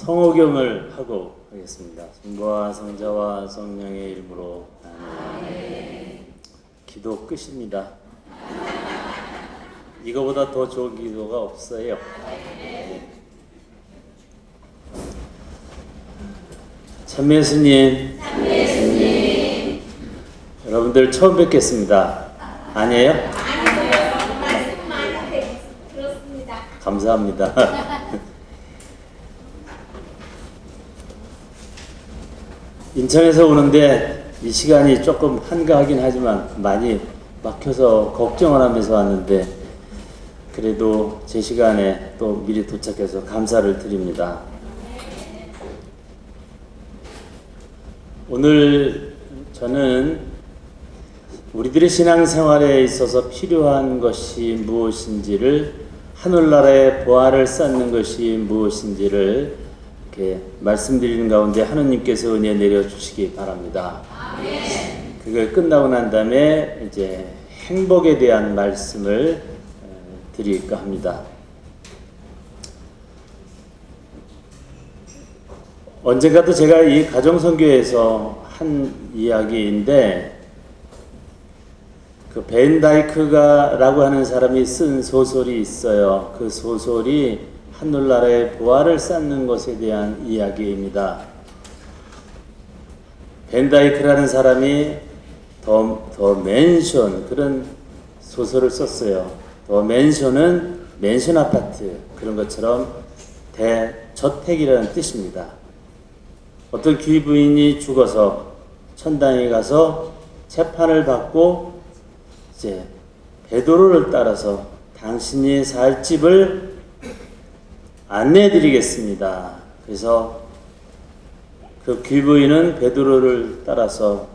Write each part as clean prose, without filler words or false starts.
성호경을 하고 하겠습니다. 성부와 성자와 성령의 이름으로 아멘. 기도 끝입니다. 이거보다 더 좋은 기도가 없어요. 참미 예수님, 여러분들 처음 뵙겠습니다. 아니에요? 말씀 많이 들었습니다. 감사합니다. 인천에서 오는데 이 시간이 조금 한가하긴 하지만 많이 막혀서 걱정을 하면서 왔는데 그래도 제 시간에 또 미리 도착해서 감사를 드립니다. 오늘 저는 우리들의 신앙생활에 있어서 필요한 것이 무엇인지를, 하늘나라의 보화를 쌓는 것이 무엇인지를 이렇게 말씀드리는 가운데 하느님께서 은혜 내려주시기 바랍니다. 그걸 끝나고 난 다음에 이제 행복에 대한 말씀을 드릴까 합니다. 언젠가도 제가 이 가정선교에서 한 이야기인데, 그 벤다이크가라고 하는 사람이 쓴 소설이 있어요. 그 소설이 하늘나라의 보화를 쌓는 것에 대한 이야기입니다. 벤다이크라는 사람이 더 맨션, 그런 소설을 썼어요. 더 맨션은 맨션 아파트, 그런 것처럼 대저택이라는 뜻입니다. 어떤 귀부인이 죽어서 천당에 가서 재판을 받고 이제 베드로를 따라서 당신이 살 집을 안내해 드리겠습니다. 그래서 그 귀부인은 베드로를 따라서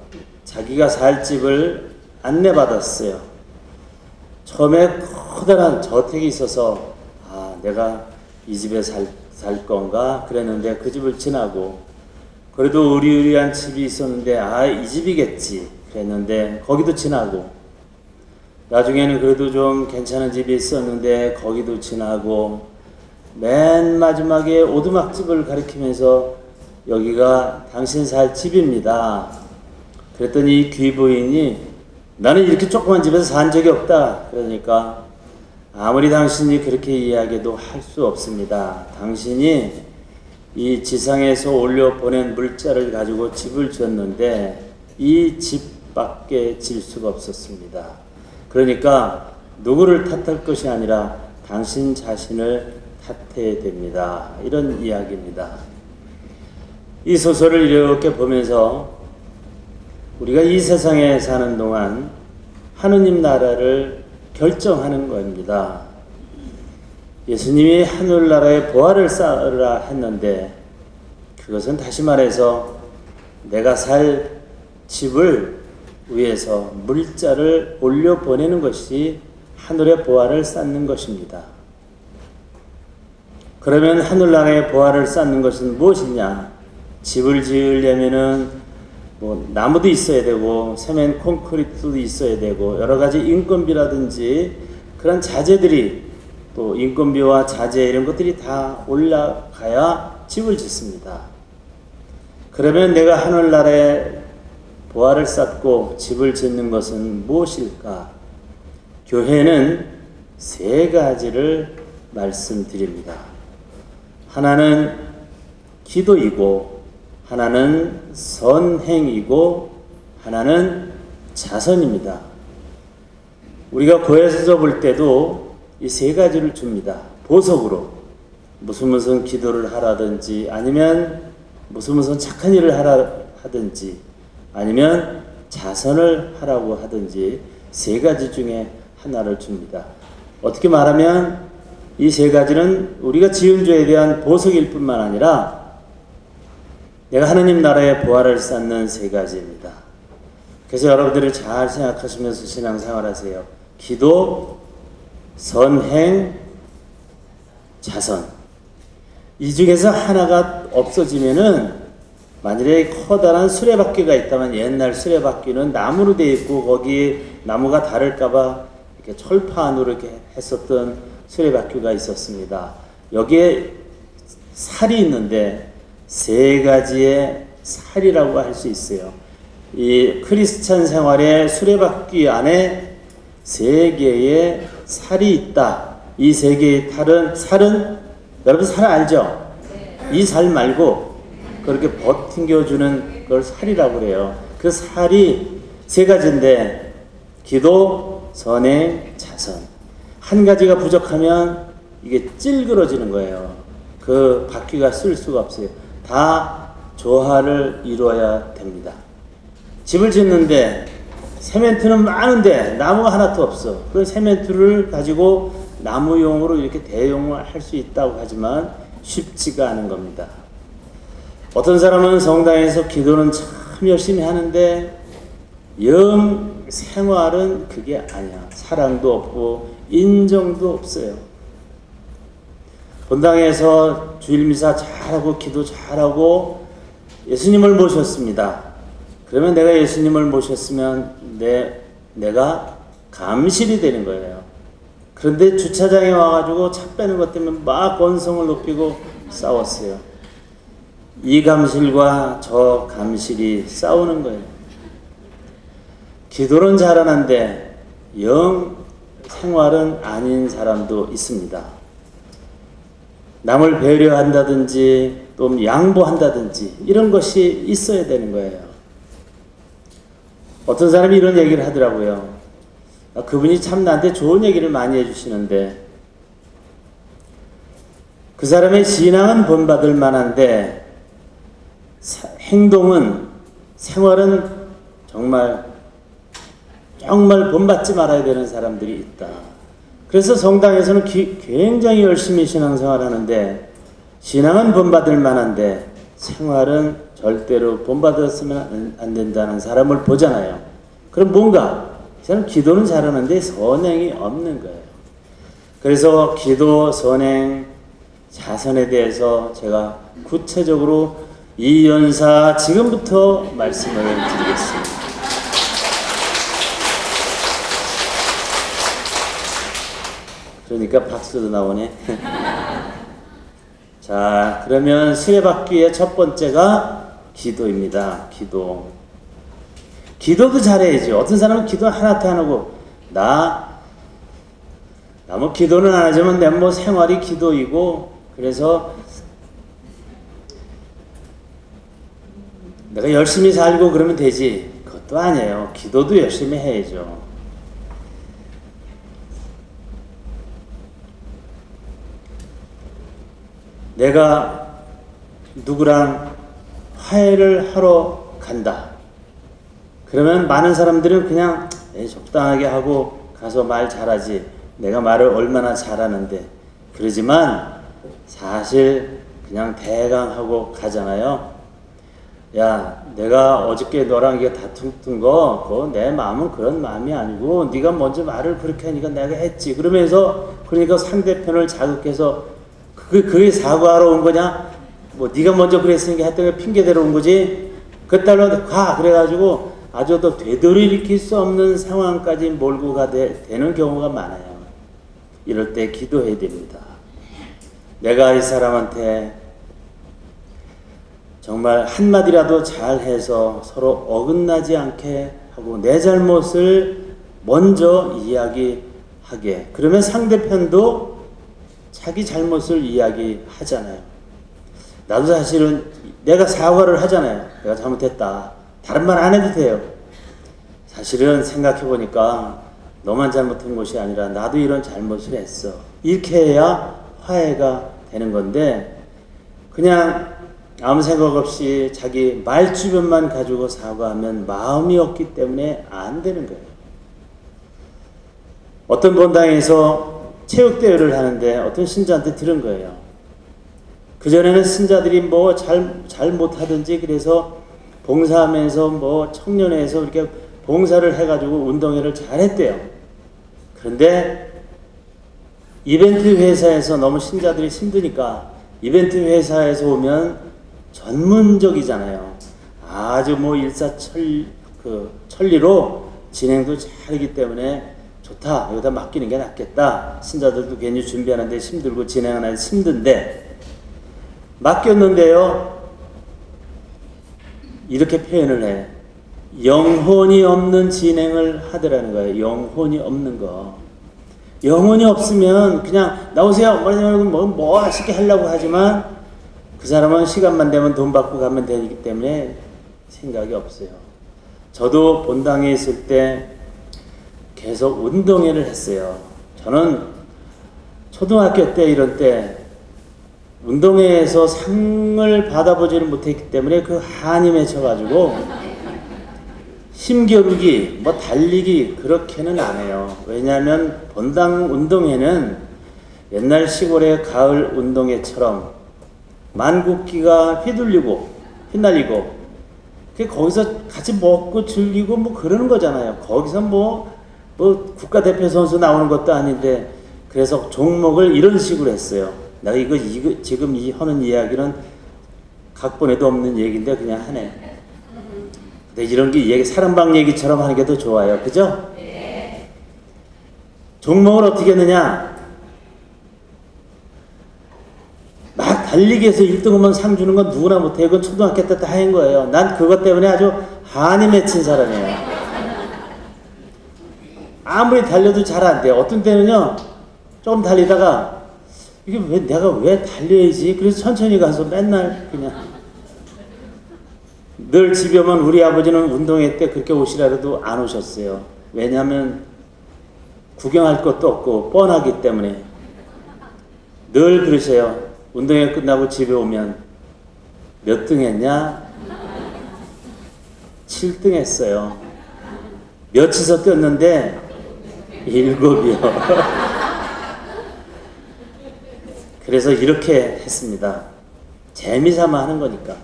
자기가 살 집을 안내받았어요. 처음에 커다란 저택이 있어서 내가 이 집에 살 건가 그랬는데 그 집을 지나고, 그래도 의리의리한 집이 있었는데 이 집이겠지 그랬는데 거기도 지나고, 나중에는 그래도 좀 괜찮은 집이 있었는데 거기도 지나고, 맨 마지막에 오두막집을 가리키면서 여기가 당신 살 집입니다. 그랬더니 이 귀부인이 나는 이렇게 조그만 집에서 산 적이 없다. 그러니까 아무리 당신이 그렇게 이야기해도 할 수 없습니다. 당신이 이 지상에서 올려 보낸 물자를 가지고 집을 지었는데 이 집밖에 질 수가 없었습니다. 그러니까 누구를 탓할 것이 아니라 당신 자신을 탓해야 됩니다. 이런 이야기입니다. 이 소설을 이렇게 보면서 우리가 이 세상에 사는 동안 하느님 나라를 결정하는 겁니다. 예수님이 하늘나라의 보화를 쌓으라 했는데, 그것은 다시 말해서 내가 살 집을 위해서 물자를 올려 보내는 것이 하늘의 보화를 쌓는 것입니다. 그러면 하늘나라의 보화를 쌓는 것은 무엇이냐? 집을 지으려면은 나무도 있어야 되고 세멘 콘크리트도 있어야 되고 여러 가지 인건비라든지 그런 자재들이, 또 인건비와 자재 이런 것들이 다 올라가야 집을 짓습니다. 그러면 내가 하늘나라에 보화를 쌓고 집을 짓는 것은 무엇일까? 교회는 세 가지를 말씀드립니다. 하나는 기도이고, 하나는 선행이고, 하나는 자선입니다. 우리가 교회에서 볼 때도 이 세 가지를 줍니다. 보석으로 무슨 기도를 하라든지, 아니면 무슨 착한 일을 하든지, 아니면 자선을 하라고 하든지 세 가지 중에 하나를 줍니다. 어떻게 말하면 이 세 가지는 우리가 지은 죄에 대한 보석일 뿐만 아니라 내가 하느님 나라의 보화를 쌓는 세 가지입니다. 그래서 여러분들이 잘 생각하시면서 신앙생활하세요. 기도, 선행, 자선. 이 중에서 하나가 없어지면은, 만일에 커다란 수레바퀴가 있다면 옛날 수레바퀴는 나무로 되어 있고 거기 나무가 닳을까봐 이렇게 철판으로 이렇게 했었던 수레바퀴가 있었습니다. 여기에 살이 있는데 세 가지의 살이라고 할 수 있어요. 이 크리스찬 생활의 수레바퀴 안에 세 개의 살이 있다. 이 세 개의 살은 여러분 살 알죠? 이 살 말고 그렇게 버팅겨주는 걸 살이라고 그래요. 그 살이 세 가지인데 기도, 선행, 자선. 한 가지가 부족하면 이게 찔그러지는 거예요. 그 바퀴가 쓸 수가 없어요. 다 조화를 이루어야 됩니다. 집을 짓는데 세멘트는 많은데 나무가 하나도 없어. 그 세멘트를 가지고 나무용으로 이렇게 대용을 할 수 있다고 하지만 쉽지가 않은 겁니다. 어떤 사람은 성당에서 기도는 참 열심히 하는데 영 생활은 그게 아니야. 사랑도 없고 인정도 없어요. 본당에서 주일미사 잘하고 기도 잘하고 예수님을 모셨습니다. 그러면 내가 예수님을 모셨으면 내가 감실이 되는 거예요. 그런데 주차장에 와가지고 차 빼는 것 때문에 막 건성을 높이고 싸웠어요. 이 감실과 저 감실이 싸우는 거예요. 기도는 잘하는데 영 생활은 아닌 사람도 있습니다. 남을 배려한다든지 또 양보한다든지 이런 것이 있어야 되는 거예요. 어떤 사람이 이런 얘기를 하더라고요. 그분이 참 나한테 좋은 얘기를 많이 해주시는데 그 사람의 신앙은 본받을 만한데 행동은 생활은 정말 본받지 말아야 되는 사람들이 있다. 그래서 성당에서는 굉장히 열심히 신앙생활 하는데 신앙은 본받을 만한데 생활은 절대로 본받았으면 안 된다는 사람을 보잖아요. 그럼 뭔가 저는 기도는 잘하는데 선행이 없는 거예요. 그래서 기도, 선행, 자선에 대해서 제가 구체적으로 이 연사 지금부터 말씀을 드리겠습니다. 그러니까 박수도 나오네. 자, 그러면 수레바퀴의 첫 번째가 기도입니다. 기도도 잘해야죠. 어떤 사람은 기도 하나도 안 하고 나 뭐 기도는 안 하지만 내 뭐 생활이 기도이고 그래서 내가 열심히 살고 그러면 되지. 그것도 아니에요. 기도도 열심히 해야죠. 내가 누구랑 화해를 하러 간다. 그러면 많은 사람들은 그냥 적당하게 하고 가서 말 잘하지. 내가 말을 얼마나 잘하는데. 그러지만 사실 그냥 대강 하고 가잖아요. 야, 내가 어저께 너랑 이게 다툰 거, 그거 내 마음은 그런 마음이 아니고 네가 먼저 말을 그렇게 하니까 내가 했지. 그러면서 그러니까 상대편을 자극해서 그게 사과하러 온 거냐? 뭐 네가 먼저 그랬으니까 했던 게 핑계대러 온 거지. 그따로 가 그래가지고 아주 더 되돌이킬 수 없는 상황까지 몰고 되는 경우가 많아요. 이럴 때 기도해야 됩니다. 내가 이 사람한테 정말 한마디라도 잘해서 서로 어긋나지 않게 하고 내 잘못을 먼저 이야기하게. 그러면 상대편도 자기 잘못을 이야기하잖아요. 나도 사실은 내가 사과를 하잖아요. 내가 잘못했다. 다른 말 안 해도 돼요. 사실은 생각해보니까 너만 잘못한 것이 아니라 나도 이런 잘못을 했어. 이렇게 해야 화해가 되는 건데 그냥 아무 생각 없이 자기 말주변만 가지고 사과하면 마음이 없기 때문에 안 되는 거예요. 어떤 본당에서 체육대회를 하는데 어떤 신자한테 들은 거예요. 그전에는 신자들이 뭐 잘 못하든지 그래서 봉사하면서 뭐 청년회에서 이렇게 봉사를 해가지고 운동회를 잘했대요. 그런데 이벤트 회사에서 너무 신자들이 힘드니까 이벤트 회사에서 오면 전문적이잖아요. 아주 뭐 천리로 진행도 잘하기 때문에 좋다. 여기다 맡기는 게 낫겠다. 신자들도 괜히 준비하는데 힘들고 진행하는데 힘든데 맡겼는데요. 이렇게 표현을 해. 영혼이 없는 진행을 하더라는 거예요. 영혼이 없는 거. 영혼이 없으면 그냥 나오세요. 뭐 하시게 하려고 하지만 그 사람은 시간만 되면 돈 받고 가면 되기 때문에 생각이 없어요. 저도 본당에 있을 때 계속 운동회를 했어요. 저는 초등학교 때 이런 때 운동회에서 상을 받아보지를 못했기 때문에 그 한이 맺혀가지고 힘겨루기, 뭐 달리기 그렇게는 안 해요. 왜냐하면 본당 운동회는 옛날 시골의 가을 운동회처럼 만국기가 휘둘리고 휘날리고 거기서 같이 먹고 즐기고 뭐 그러는 거잖아요. 거기서 뭐 국가대표 선수 나오는 것도 아닌데 그래서 종목을 이런 식으로 했어요. 내가 이거 지금 하는 이야기는 각본에도 없는 얘기인데 그냥 하네. 근데 이런 게 사람방 얘기처럼 하는 게 더 좋아요. 그죠? 네. 종목을 어떻게 했느냐? 막 달리기에서 1등하면 상 주는 건 누구나 못해. 이건 초등학교 때 다 한 거예요. 난 그것 때문에 아주 한이 맺힌 사람이에요. 아무리 달려도 잘 안 돼요. 어떤 때는요, 조금 달리다가 이게 내가 왜 달려야지? 그래서 천천히 가서 맨날 그냥 늘 집에 오면 우리 아버지는 운동회 때 그렇게 오시라 해도 안 오셨어요. 왜냐하면 구경할 것도 없고 뻔하기 때문에 늘 그러세요. 운동회 끝나고 집에 오면 몇 등 했냐? 7등 했어요. 몇이서 뛰었는데 7이요. 그래서 이렇게 했습니다. 재미삼아 하는 거니까.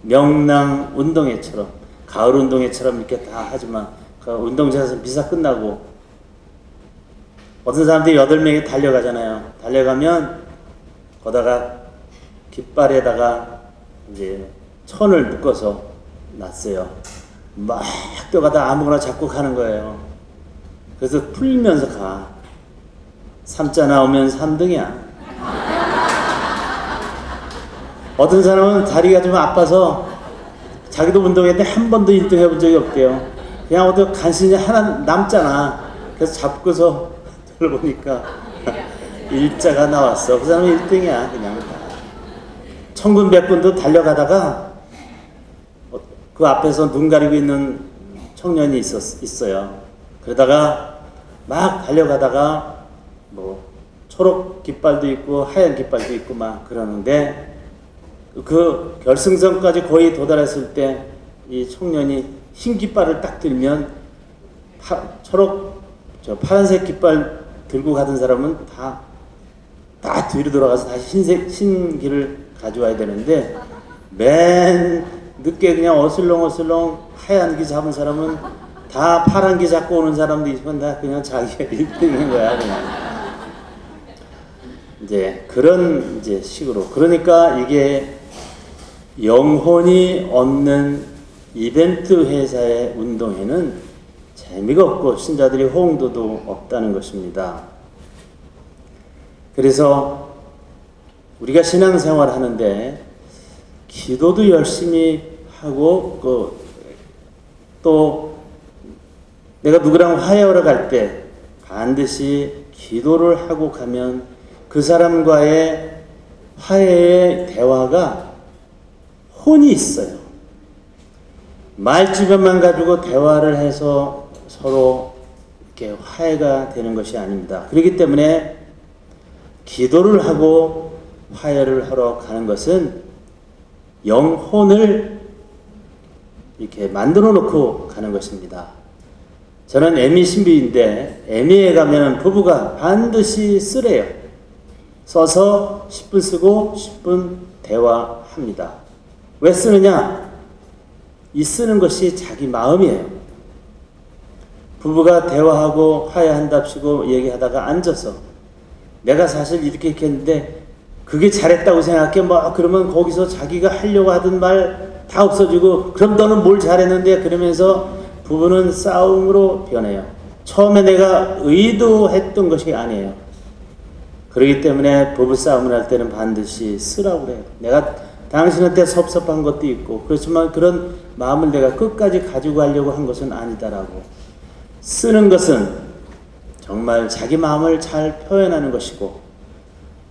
명랑 운동회처럼, 가을 운동회처럼 이렇게 다 하지만 그 운동장에서 미사 끝나고 어떤 사람들이 8명이 달려가잖아요. 달려가면 거다가 깃발에다가 이제 천을 묶어서 놨어요. 막 뛰어가다 아무거나 잡고 가는 거예요. 그래서 풀면서 가. 3자 나오면 3등이야. 어떤 사람은 다리가 좀 아파서 자기도 운동했는데 한 번도 1등 해본 적이 없대요. 그냥 어디 간신히 하나 남잖아. 그래서 잡고서 들어보니까 일자가 나왔어. 그 사람은 1등이야. 그냥 천군 백군도 달려가다가 그 앞에서 눈 가리고 있는 청년이 있어요. 그러다가 막 달려가다가 뭐 초록 깃발도 있고 하얀 깃발도 있고 막 그러는데 그 결승선까지 거의 도달했을 때 이 청년이 흰 깃발을 딱 들면 파란색 깃발 들고 가던 사람은 다 뒤로 돌아가서 다시 흰 길을 가져와야 되는데 맨 늦게 그냥 어슬렁어슬렁 하얀 기 잡은 사람은 다 파란 기 잡고 오는 사람도 있지만 다 그냥 자기가 1등인 거야 그냥. 이제 그런 이제 식으로 그러니까 이게 영혼이 없는 이벤트 회사의 운동회는 재미가 없고 신자들이 호응도도 없다는 것입니다. 그래서 우리가 신앙생활 하는데 기도도 열심히 하고 또 내가 누구랑 화해하러 갈 때 반드시 기도를 하고 가면 그 사람과의 화해의 대화가 혼이 있어요. 말주변만 가지고 대화를 해서 서로 이렇게 화해가 되는 것이 아닙니다. 그렇기 때문에 기도를 하고 화해를 하러 가는 것은 영혼을 이렇게 만들어 놓고 가는 것입니다. 저는 애미 신부인데 애미에 가면 부부가 반드시 쓰래요. 써서 10분 쓰고 10분 대화합니다. 왜 쓰느냐? 이 쓰는 것이 자기 마음이에요. 부부가 대화하고 화해한답시고 얘기하다가 앉아서 내가 사실 이렇게 했는데 그게 잘했다고 생각해. 그러면 거기서 자기가 하려고 하던 말 다 없어지고 그럼 너는 뭘 잘했는데 그러면서 부부는 싸움으로 변해요. 처음에 내가 의도했던 것이 아니에요. 그렇기 때문에 부부싸움을 할 때는 반드시 쓰라고 그래요. 내가 당신한테 섭섭한 것도 있고 그렇지만 그런 마음을 내가 끝까지 가지고 가려고 한 것은 아니다라고. 쓰는 것은 정말 자기 마음을 잘 표현하는 것이고,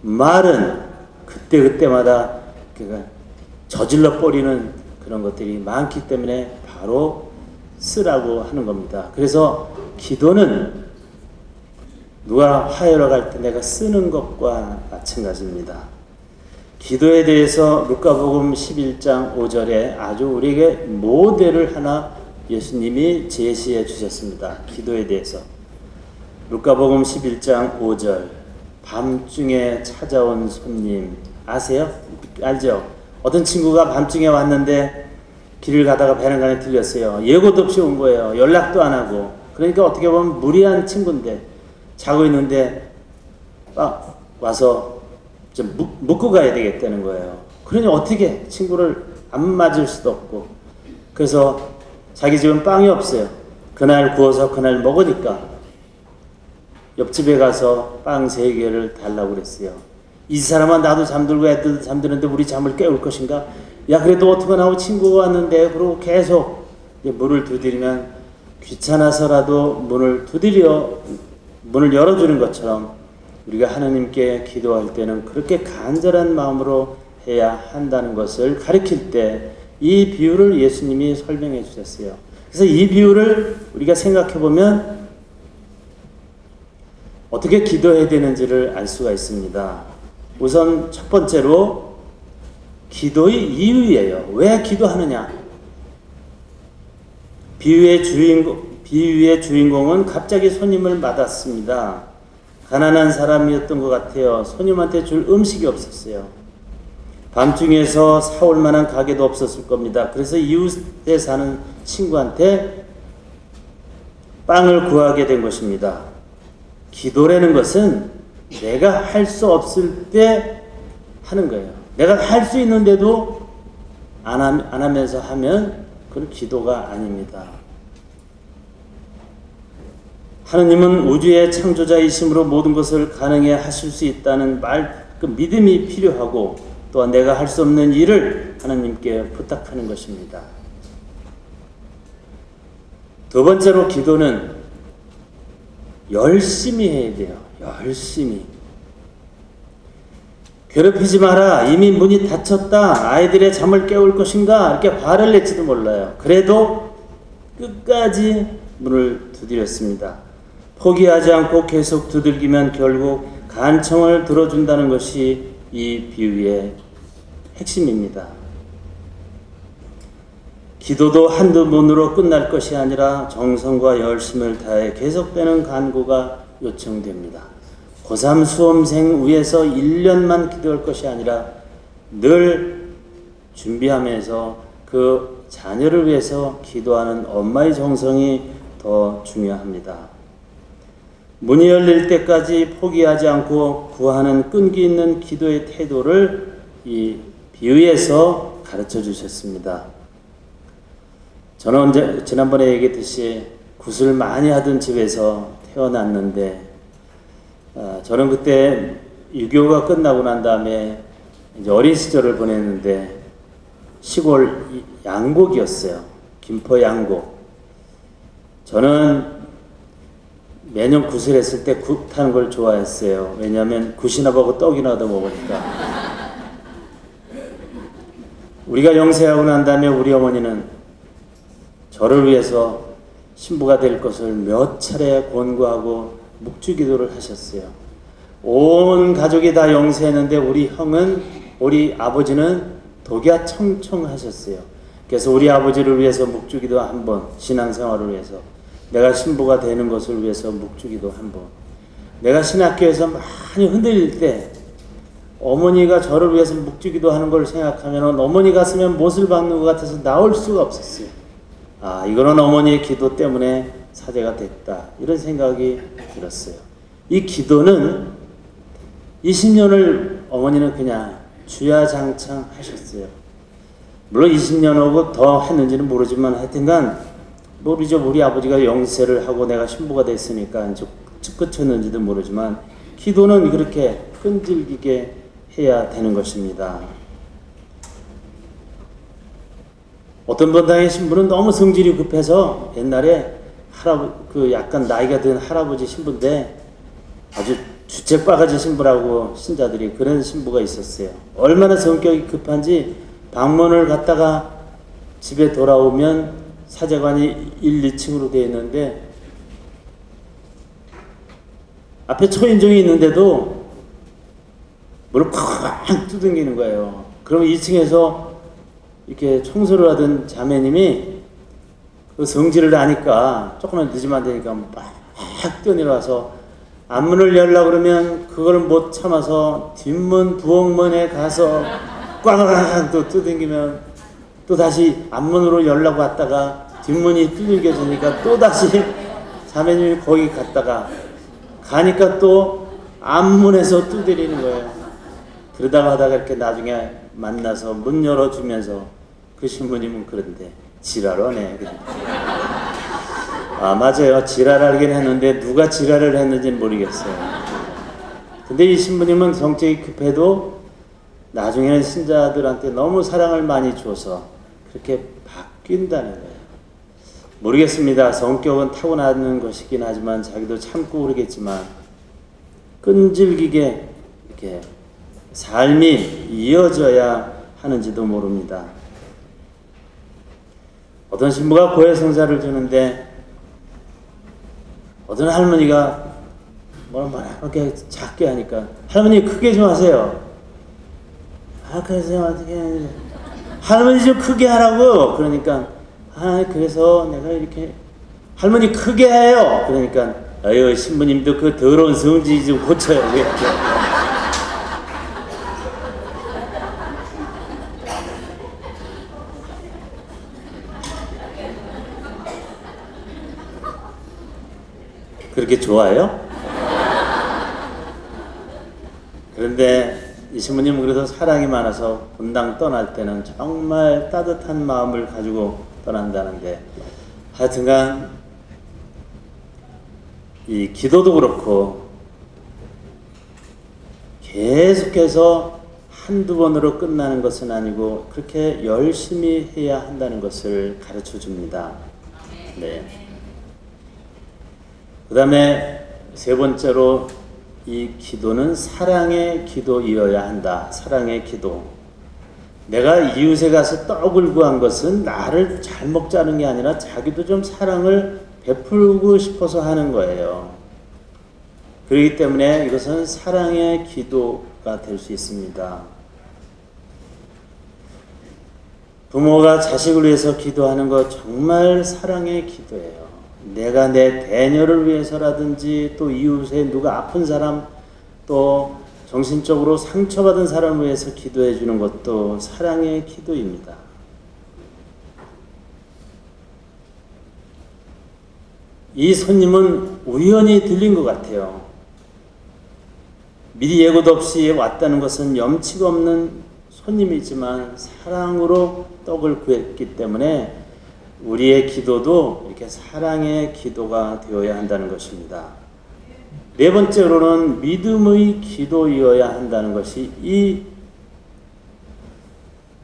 말은 그때그때마다 그가 저질러 버리는 그런 것들이 많기 때문에 바로 쓰라고 하는 겁니다. 그래서 기도는 누가 화해러 갈 때 내가 쓰는 것과 마찬가지입니다. 기도에 대해서 루카복음 11장 5절에 아주 우리에게 모델을 하나 예수님이 제시해 주셨습니다. 기도에 대해서. 루카복음 11장 5절. 밤중에 찾아온 손님 아세요? 알죠? 어떤 친구가 밤중에 왔는데 길을 가다가 배낭간에 들렸어요. 예고도 없이 온 거예요. 연락도 안 하고. 그러니까 어떻게 보면 무리한 친구인데 자고 있는데 와서 좀 묵고 가야 되겠다는 거예요. 그러니 어떻게 친구를 안 맞을 수도 없고, 그래서 자기 집은 빵이 없어요. 그날 구워서 그날 먹으니까 옆집에 가서 빵 3개를 달라고 그랬어요. 이 사람은 나도 잠들고 애들도 잠드는데 우리 잠을 깨울 것인가? 야, 그래도 어떡하나 하고 친구가 왔는데. 그러고 계속 문을 두드리면 귀찮아서라도 문을 열어주는 것처럼 우리가 하나님께 기도할 때는 그렇게 간절한 마음으로 해야 한다는 것을 가르칠 때 이 비유를 예수님이 설명해 주셨어요. 그래서 이 비유를 우리가 생각해 보면 어떻게 기도해야 되는지를 알 수가 있습니다. 우선 첫 번째로 기도의 이유예요. 왜 기도하느냐? 비유의 주인공은 갑자기 손님을 맞았습니다. 가난한 사람이었던 것 같아요. 손님한테 줄 음식이 없었어요. 밤중에서 사올 만한 가게도 없었을 겁니다. 그래서 이웃에 사는 친구한테 빵을 구하게 된 것입니다. 기도라는 것은 내가 할 수 없을 때 하는 거예요. 내가 할 수 있는데도 안 하면서 하면 그건 기도가 아닙니다. 하느님은 우주의 창조자이심으로 모든 것을 가능해 하실 수 있다는 그 믿음이 필요하고, 또한 내가 할 수 없는 일을 하나님께 부탁하는 것입니다. 두 번째로 기도는 열심히 해야 돼요. 열심히. 괴롭히지 마라. 이미 문이 닫혔다. 아이들의 잠을 깨울 것인가? 이렇게 화를 낼지도 몰라요. 그래도 끝까지 문을 두드렸습니다. 포기하지 않고 계속 두들기면 결국 간청을 들어준다는 것이 이 비유의 핵심입니다. 기도도 한두 번으로 끝날 것이 아니라 정성과 열심을 다해 계속되는 간구가 요청됩니다. 고3 수험생 위해서 1년만 기도할 것이 아니라 늘 준비하면서 그 자녀를 위해서 기도하는 엄마의 정성이 더 중요합니다. 문이 열릴 때까지 포기하지 않고 구하는 끈기 있는 기도의 태도를 이 비유에서 가르쳐 주셨습니다. 저는 지난번에 얘기했듯이 굿을 많이 하던 집에서 태어났는데, 저는 그때 유교가 끝나고 난 다음에 이제 어린 시절을 보냈는데 시골 양곡이었어요. 김포 양곡. 저는 매년 굿을 했을 때 굿 하는 걸 좋아했어요. 왜냐하면 굿이나 먹고 떡이나 얻어 먹으니까. 우리가 영세하고 난 다음에 우리 어머니는 저를 위해서 신부가 될 것을 몇 차례 권고하고 묵주기도를 하셨어요. 온 가족이 다 영세했는데 우리 아버지는 독야 청청하셨어요. 그래서 우리 아버지를 위해서 묵주기도 한 번, 신앙생활을 위해서, 내가 신부가 되는 것을 위해서 묵주기도 한 번, 내가 신학교에서 많이 흔들릴 때 어머니가 저를 위해서 묵주기도 하는 걸 생각하면 어머니 가슴에 못을 박는 것 같아서 나올 수가 없었어요. 아, 이거는 어머니의 기도 때문에 사제가 됐다, 이런 생각이 들었어요. 이 기도는 20년을 어머니는 그냥 주야장창 하셨어요. 물론 20년 하고 더 했는지는 모르지만 하여튼간 모르죠. 우리 아버지가 영세를 하고 내가 신부가 됐으니까 이제 끝쳤는지도 모르지만 기도는 그렇게 끈질기게 해야 되는 것입니다. 어떤 분당의 신부는 너무 성질이 급해서 옛날에 약간 나이가 든 할아버지 신부인데 아주 주책바가지 신부라고 신자들이 그런 신부가 있었어요. 얼마나 성격이 급한지 방문을 갔다가 집에 돌아오면 사제관이 1, 2층으로 되어 있는데 앞에 초인종이 있는데도 문을 쾅 두들기는 거예요. 그러면 2층에서 이렇게 청소를 하던 자매님이 그 성질을 아니까 조금만 늦으면 안 되니까 막 뛰어내려와서 앞문을 열려고 그러면 그걸 못 참아서 뒷문 부엌문에 가서 꽝꽝 또 두들기면 또 다시 앞문으로 열려고 왔다가 뒷문이 두들겨지니까 또 다시 자매님이 거기 갔다가 가니까 또 앞문에서 두드리는 거예요. 그러다가 하다가 이렇게 나중에 만나서 문 열어주면서 그 신부님은 그런데 지랄하네. 아 맞아요. 지랄하긴 했는데 누가 지랄을 했는지 모르겠어요. 근데 이 신부님은 성격이 급해도 나중에는 신자들한테 너무 사랑을 많이 줘서 그렇게 바뀐다는 거예요. 모르겠습니다. 성격은 타고나는 것이긴 하지만 자기도 참고 그러겠지만 끈질기게 이렇게 삶이 이어져야 하는지도 모릅니다. 어떤 신부가 고해성사를 주는데 어떤 할머니가 뭐라 이렇게 작게 하니까 할머니 크게 좀 하세요. 아 그래서 어떻게 할머니 좀 크게 하라고 그러니까 아 그래서 내가 이렇게 할머니 크게 해요. 그러니까 아유 신부님도 그 더러운 성질 좀 고쳐요. 이렇게. 그렇게 좋아요? 그런데 이 신부님은 그래도 사랑이 많아서 분당 떠날 때는 정말 따뜻한 마음을 가지고 떠난다는데 하여튼간 이 기도도 그렇고 계속해서 한두 번으로 끝나는 것은 아니고 그렇게 열심히 해야 한다는 것을 가르쳐 줍니다. 네. 그 다음에 세 번째로 이 기도는 사랑의 기도이어야 한다. 사랑의 기도. 내가 이웃에 가서 떡을 구한 것은 나를 잘 먹자는 게 아니라 자기도 좀 사랑을 베풀고 싶어서 하는 거예요. 그렇기 때문에 이것은 사랑의 기도가 될 수 있습니다. 부모가 자식을 위해서 기도하는 것 정말 사랑의 기도예요. 내가 내 대녀를 위해서라든지 또 이웃에 누가 아픈 사람 또 정신적으로 상처받은 사람을 위해서 기도해 주는 것도 사랑의 기도입니다. 이 손님은 우연히 들린 것 같아요. 미리 예고도 없이 왔다는 것은 염치가 없는 손님이지만 사랑으로 떡을 구했기 때문에 우리의 기도도 이렇게 사랑의 기도가 되어야 한다는 것입니다. 네 번째로는 믿음의 기도이어야 한다는 것이 이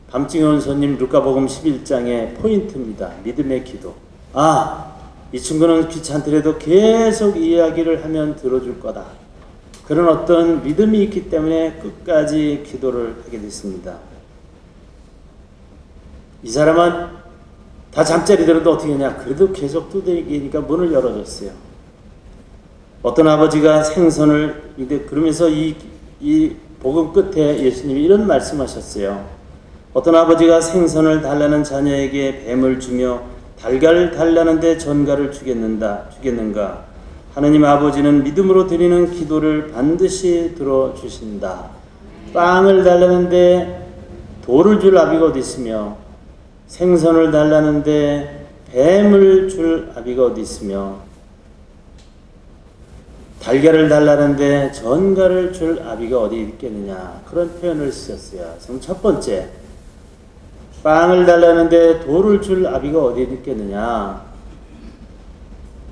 밤중에 온 손님 루카복음 11장의 포인트입니다. 믿음의 기도. 이 친구는 귀찮더라도 계속 이야기를 하면 들어줄 거다. 그런 어떤 믿음이 있기 때문에 끝까지 기도를 하게 됐습니다. 이 사람은 다 잠자리 들어도 어떻게 하냐. 그래도 계속 두들기니까 문을 열어줬어요. 어떤 아버지가 생선을 그러면서 이 복음 끝에 예수님이 이런 말씀하셨어요. 어떤 아버지가 생선을 달라는 자녀에게 뱀을 주며 달걀을 달라는데 전갈을 주겠는가. 하느님 아버지는 믿음으로 드리는 기도를 반드시 들어주신다. 빵을 달라는데 돌을 줄 아비가 어디 있으며 생선을 달라는데 뱀을 줄 아비가 어디 있으며 달걀을 달라는데 전갈을 줄 아비가 어디 있겠느냐. 그런 표현을 쓰셨어요. 그럼 첫 번째, 빵을 달라는데 돌을 줄 아비가 어디 있겠느냐.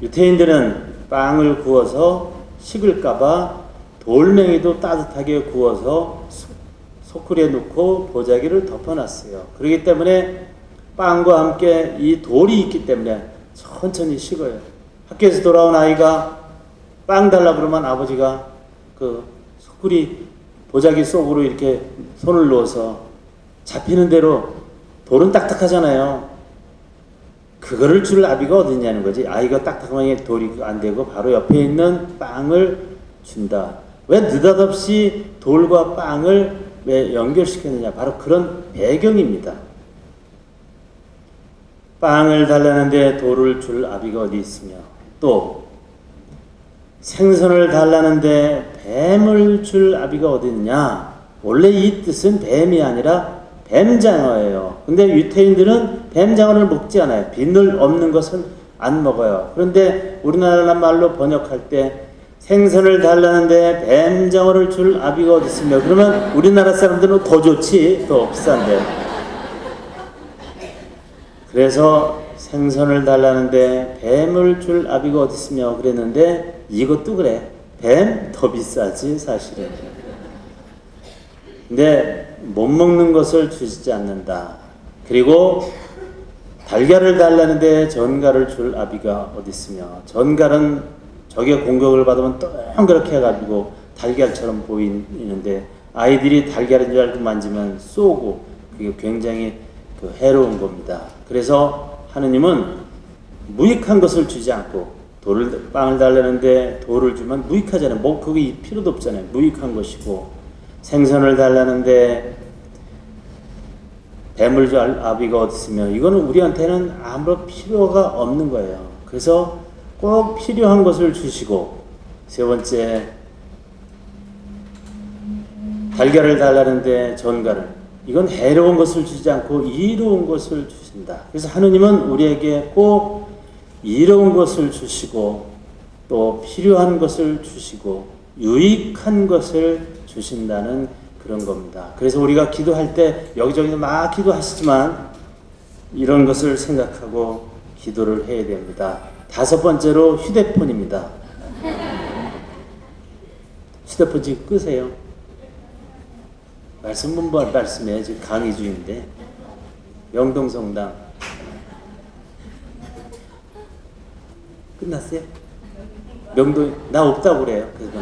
유태인들은 빵을 구워서 식을까봐 돌멩이도 따뜻하게 구워서 소쿠리에 넣고 보자기를 덮어놨어요. 그렇기 때문에 빵과 함께 이 돌이 있기 때문에 천천히 식어요. 학교에서 돌아온 아이가 빵 달라 그러면 아버지가 그 소쿠리 보자기 속으로 이렇게 손을 넣어서 잡히는 대로, 돌은 딱딱하잖아요. 그거를 줄 나비가 어디 있냐는 거지. 아이가 딱딱하면 돌이 안 되고 바로 옆에 있는 빵을 준다. 왜 느닷없이 돌과 빵을 왜 연결시켰느냐. 바로 그런 배경입니다. 빵을 달라는데 돌을 줄 아비가 어디 있으며, 또 생선을 달라는데 뱀을 줄 아비가 어디 있느냐. 원래 이 뜻은 뱀이 아니라 뱀장어예요. 근데 유태인들은 뱀장어를 먹지 않아요. 비늘 없는 것은 안 먹어요. 그런데 우리나라 말로 번역할 때 생선을 달라는데 뱀장어를 줄 아비가 어디 있으며, 그러면 우리나라 사람들은 더 좋지, 더 비싼데. 그래서 생선을 달라는데 뱀을 줄 아비가 어디 있으며 그랬는데, 이것도 그래. 뱀 더 비싸지 사실은. 근데 못 먹는 것을 주시지 않는다. 그리고 달걀을 달라는데 전갈을 줄 아비가 어디 있으며, 전갈은 적의 공격을 받으면 동그랗게 해가지고 달걀처럼 보이는데 아이들이 달걀인 줄 알고 만지면 쏘고, 그게 굉장히 해로운 겁니다. 그래서 하느님은 무익한 것을 주지 않고, 빵을 달라는데 돌을 주면 무익하잖아요. 뭐 그게 필요도 없잖아요. 무익한 것이고, 생선을 달라는데 뱀을 줄 아비가 어디 있으며, 이거는 우리한테는 아무런 필요가 없는 거예요. 그래서 꼭 필요한 것을 주시고, 세 번째 달걀을 달라는데 전갈을, 이건 해로운 것을 주지 않고 이로운 것을 주신다. 그래서 하느님은 우리에게 꼭 이로운 것을 주시고, 또 필요한 것을 주시고, 유익한 것을 주신다는 그런 겁니다. 그래서 우리가 기도할 때 여기저기 막 기도하시지만 이런 것을 생각하고 기도를 해야 됩니다. 다섯 번째로 휴대폰입니다. 휴대폰 지금 끄세요. 말씀 분발 말씀해. 지금 강의 중인데. 영동성당 끝났어요? 명동 나 없다고 그래요. 그래서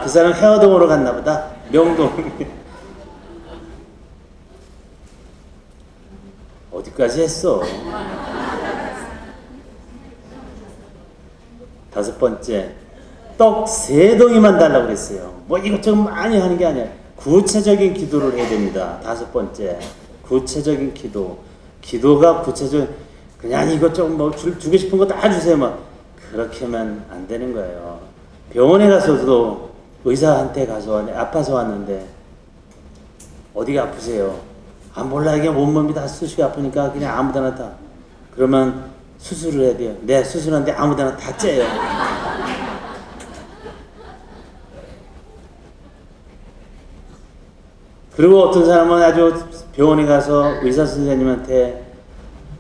그 사람 해화동으로 갔나 보다. 명동 어디까지 했어? 다섯 번째, 떡 3덩이만 달라고 그랬어요. 뭐 이것저것 많이 하는 게 아니야. 구체적인 기도를 해야 됩니다. 다섯 번째, 구체적인 기도. 기도가 구체적인, 그냥 이것저것 뭐 주고 싶은 거 다 주세요. 막 그렇게 하면 안 되는 거예요. 병원에 가서도 의사한테 가서 아파서 왔는데 어디가 아프세요? 몰라, 이게 온몸이 다 쑤시고 아프니까 그냥 아무데나 다. 그러면 수술을 해야 돼요. 네, 수술하는데 아무데나 다 째요. 그리고 어떤 사람은 아주 병원에 가서 의사 선생님한테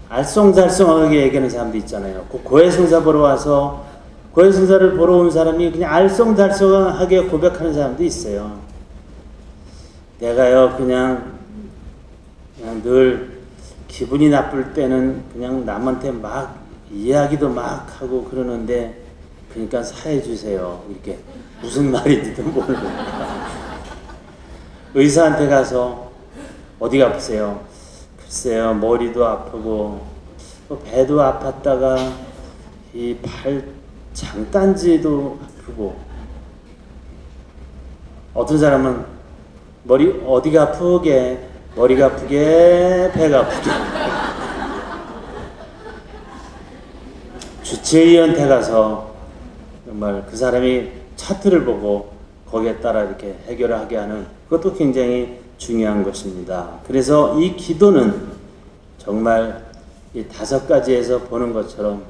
알쏭달쏭하게 얘기하는 사람도 있잖아요. 그 고해성사 보러 와서, 고해성사를 보러 온 사람이 그냥 알쏭달쏭하게 고백하는 사람도 있어요. 내가요, 그냥 늘 기분이 나쁠 때는 그냥 남한테 막 이야기도 막 하고 그러는데, 그러니까 사해주세요. 이렇게 무슨 말인지도 모르니까. 의사한테 가서 어디가 아프세요? 글쎄요, 머리도 아프고 배도 아팠다가 이 발 장단지도 아프고, 어떤 사람은 머리 어디가 아프게, 머리가 아프게, 배가 아프게. 주치의한테 가서 정말 그 사람이 차트를 보고 거기에 따라 이렇게 해결을 하게 하는, 그것도 굉장히 중요한 것입니다. 그래서 이 기도는 정말 이 5가지에서 보는 것처럼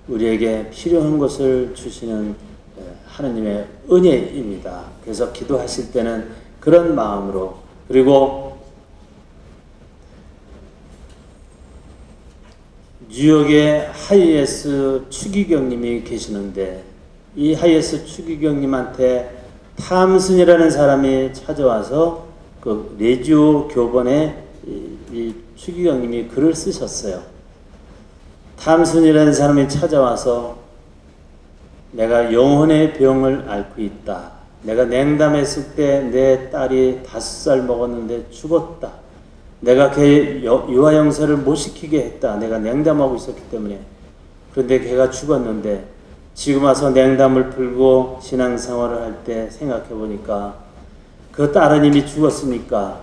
우리에게 필요한 것을 주시는 하느님의 은혜입니다. 그래서 기도하실 때는 그런 마음으로, 그리고 뉴욕에 하이에스 추기경님이 계시는데 이 하이에스 추기경님한테 탐슨이라는 사람이 찾아와서 그 레지오 교본에 이 추기경님이 글을 쓰셨어요. 탐슨이라는 사람이 찾아와서 내가 영혼의 병을 앓고 있다. 내가 냉담했을 때 내 딸이 5살 먹었는데 죽었다. 내가 걔 유아영세를 못 시키게 했다. 내가 냉담하고 있었기 때문에. 그런데 걔가 죽었는데 지금 와서 냉담을 풀고 신앙생활을 할 때 생각해 보니까 그 딸은 이미 죽었으니까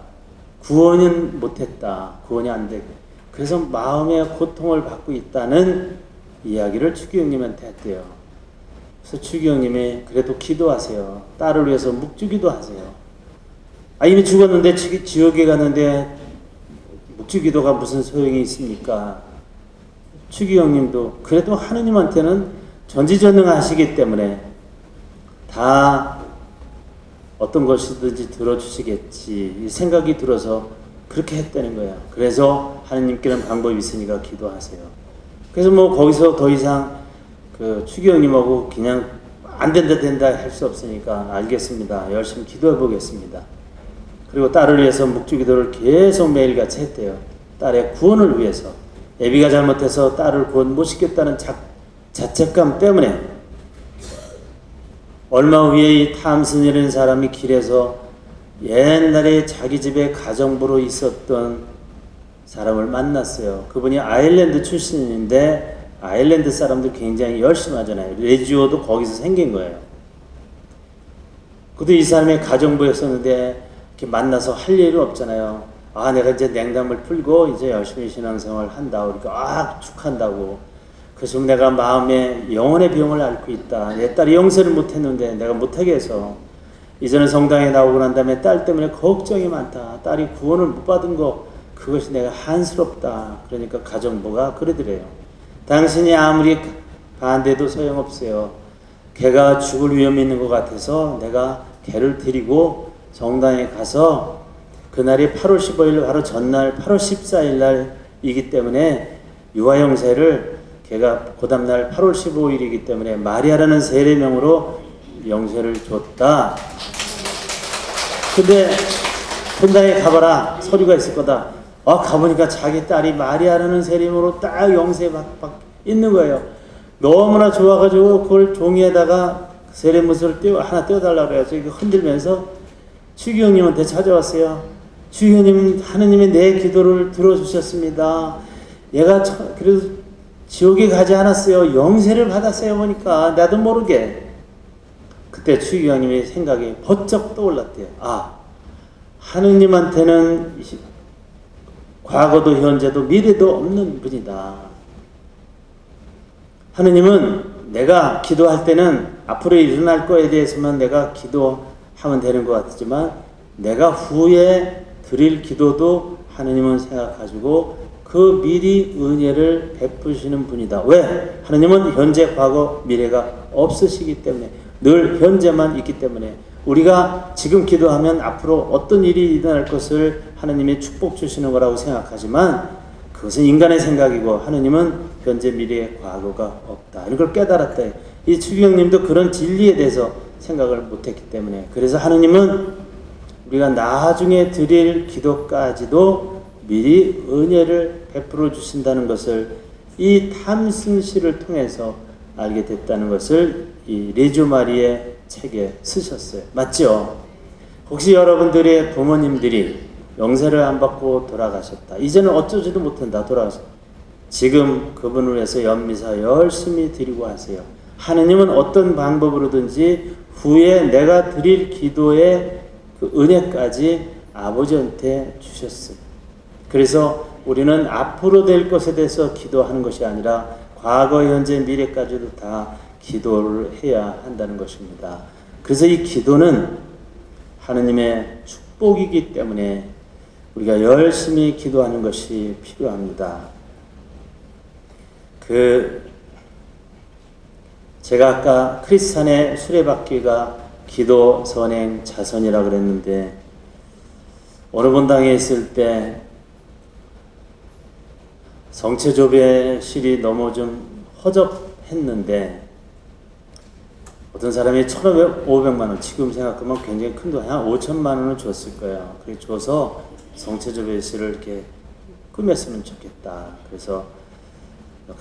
구원은 못했다. 구원이 안 되고. 그래서 마음의 고통을 받고 있다는 이야기를 추기경님한테 했대요. 그래서 추기경님이 그래도 기도하세요. 딸을 위해서 묵주기도 하세요. 이미 죽었는데 지옥에 가는데 묵주기도가 무슨 소용이 있습니까? 추기경님도 그래도 하느님한테는 전지전능하시기 때문에 다 어떤 것이든지 들어주시겠지 이 생각이 들어서 그렇게 했다는 거예요. 그래서 하느님께는 방법이 있으니까 기도하세요. 그래서 뭐 거기서 더 이상 그 추기경님하고 그냥 안 된다 할 수 없으니까 알겠습니다. 열심히 기도해 보겠습니다. 그리고 딸을 위해서 묵주기도를 계속 매일같이 했대요. 딸의 구원을 위해서. 애비가 잘못해서 딸을 구원 못 시켰다는 자책감 때문에 얼마 후에 이 탐슨이라는 사람이 길에서 옛날에 자기 집에 가정부로 있었던 사람을 만났어요. 그분이 아일랜드 출신인데 아일랜드 사람들 굉장히 열심히 하잖아요. 레지오도 거기서 생긴 거예요. 그도 이 사람의 가정부였었는데 이렇게 만나서 할 일이 없잖아요. 내가 이제 냉담을 풀고 이제 열심히 신앙생활을 한다. 그러니까 축한다고. 그래서 내가 마음에 영혼의 병을 앓고 있다. 내 딸이 영세를 못했는데 내가 못하게 해서 이제는 성당에 나오고 난 다음에 딸 때문에 걱정이 많다. 딸이 구원을 못 받은 거 그것이 내가 한스럽다. 그러니까 가정부가 그러더래요. 당신이 아무리 반대도 소용없어요. 걔가 죽을 위험이 있는 것 같아서 내가 걔를 데리고 정당에 가서 그날이 8월 15일 바로 전날 8월 14일 날이기 때문에 유아영세를 걔가 그 다음날 8월 15일이기 때문에 마리아라는 세례명으로 영세를 줬다. 근데 현장에 가봐라. 서류가 있을 거다. 가보니까 자기 딸이 마리아라는 세례명으로 딱 영세 막 있는 거예요. 너무나 좋아가지고 그걸 종이에다가 세례문서를 하나 떼어달라고 해서 흔들면서 추기경님한테 찾아왔어요. 추기경님, 하느님이 내 기도를 들어주셨습니다. 얘가 그래도 지옥에 가지 않았어요. 영세를 받았어요. 보니까 나도 모르게. 그때 추기경님의 생각이 번쩍 떠올랐대요. 하느님한테는 과거도 현재도 미래도 없는 분이다. 하느님은 내가 기도할 때는 앞으로 일어날 거에 대해서만 내가 기도하면 되는 것 같지만 내가 후에 드릴 기도도 하느님은 생각하시고 그 미리 은혜를 베푸시는 분이다. 왜? 하느님은 현재, 과거, 미래가 없으시기 때문에 늘 현재만 있기 때문에 우리가 지금 기도하면 앞으로 어떤 일이 일어날 것을 하느님이 축복 주시는 거라고 생각하지만 그것은 인간의 생각이고 하느님은 현재, 미래, 과거가 없다. 이걸 깨달았다. 이 추기경님도 그런 진리에 대해서 생각을 못했기 때문에 그래서 하느님은 우리가 나중에 드릴 기도까지도 미리 은혜를 베풀어 주신다는 것을 이 탐슨 씨를 통해서 알게 됐다는 것을 이 레지오 마리의 책에 쓰셨어요. 맞죠? 혹시 여러분들의 부모님들이 영세를 안 받고 돌아가셨다. 이제는 어쩌지도 못한다. 돌아가셨다. 지금 그분을 위해서 연미사 열심히 드리고 하세요. 하느님은 어떤 방법으로든지 후에 내가 드릴 기도의 그 은혜까지 아버지한테 주셨어요. 그래서 우리는 앞으로 될 것에 대해서 기도하는 것이 아니라 과거, 현재, 미래까지도 다 기도를 해야 한다는 것입니다. 그래서 이 기도는 하느님의 축복이기 때문에 우리가 열심히 기도하는 것이 필요합니다. 제가 아까 크리스찬의 수레바퀴가 기도, 선행, 자선이라고 그랬는데 어느 본당에 있을 때 성체조배실이 너무 좀 허접했는데 어떤 사람이 1,500만 원, 지금 생각하면 굉장히 큰 돈, 한 5천만 원을 줬을 거예요. 그래 줘서 성체조배실을 이렇게 꾸몄으면 좋겠다. 그래서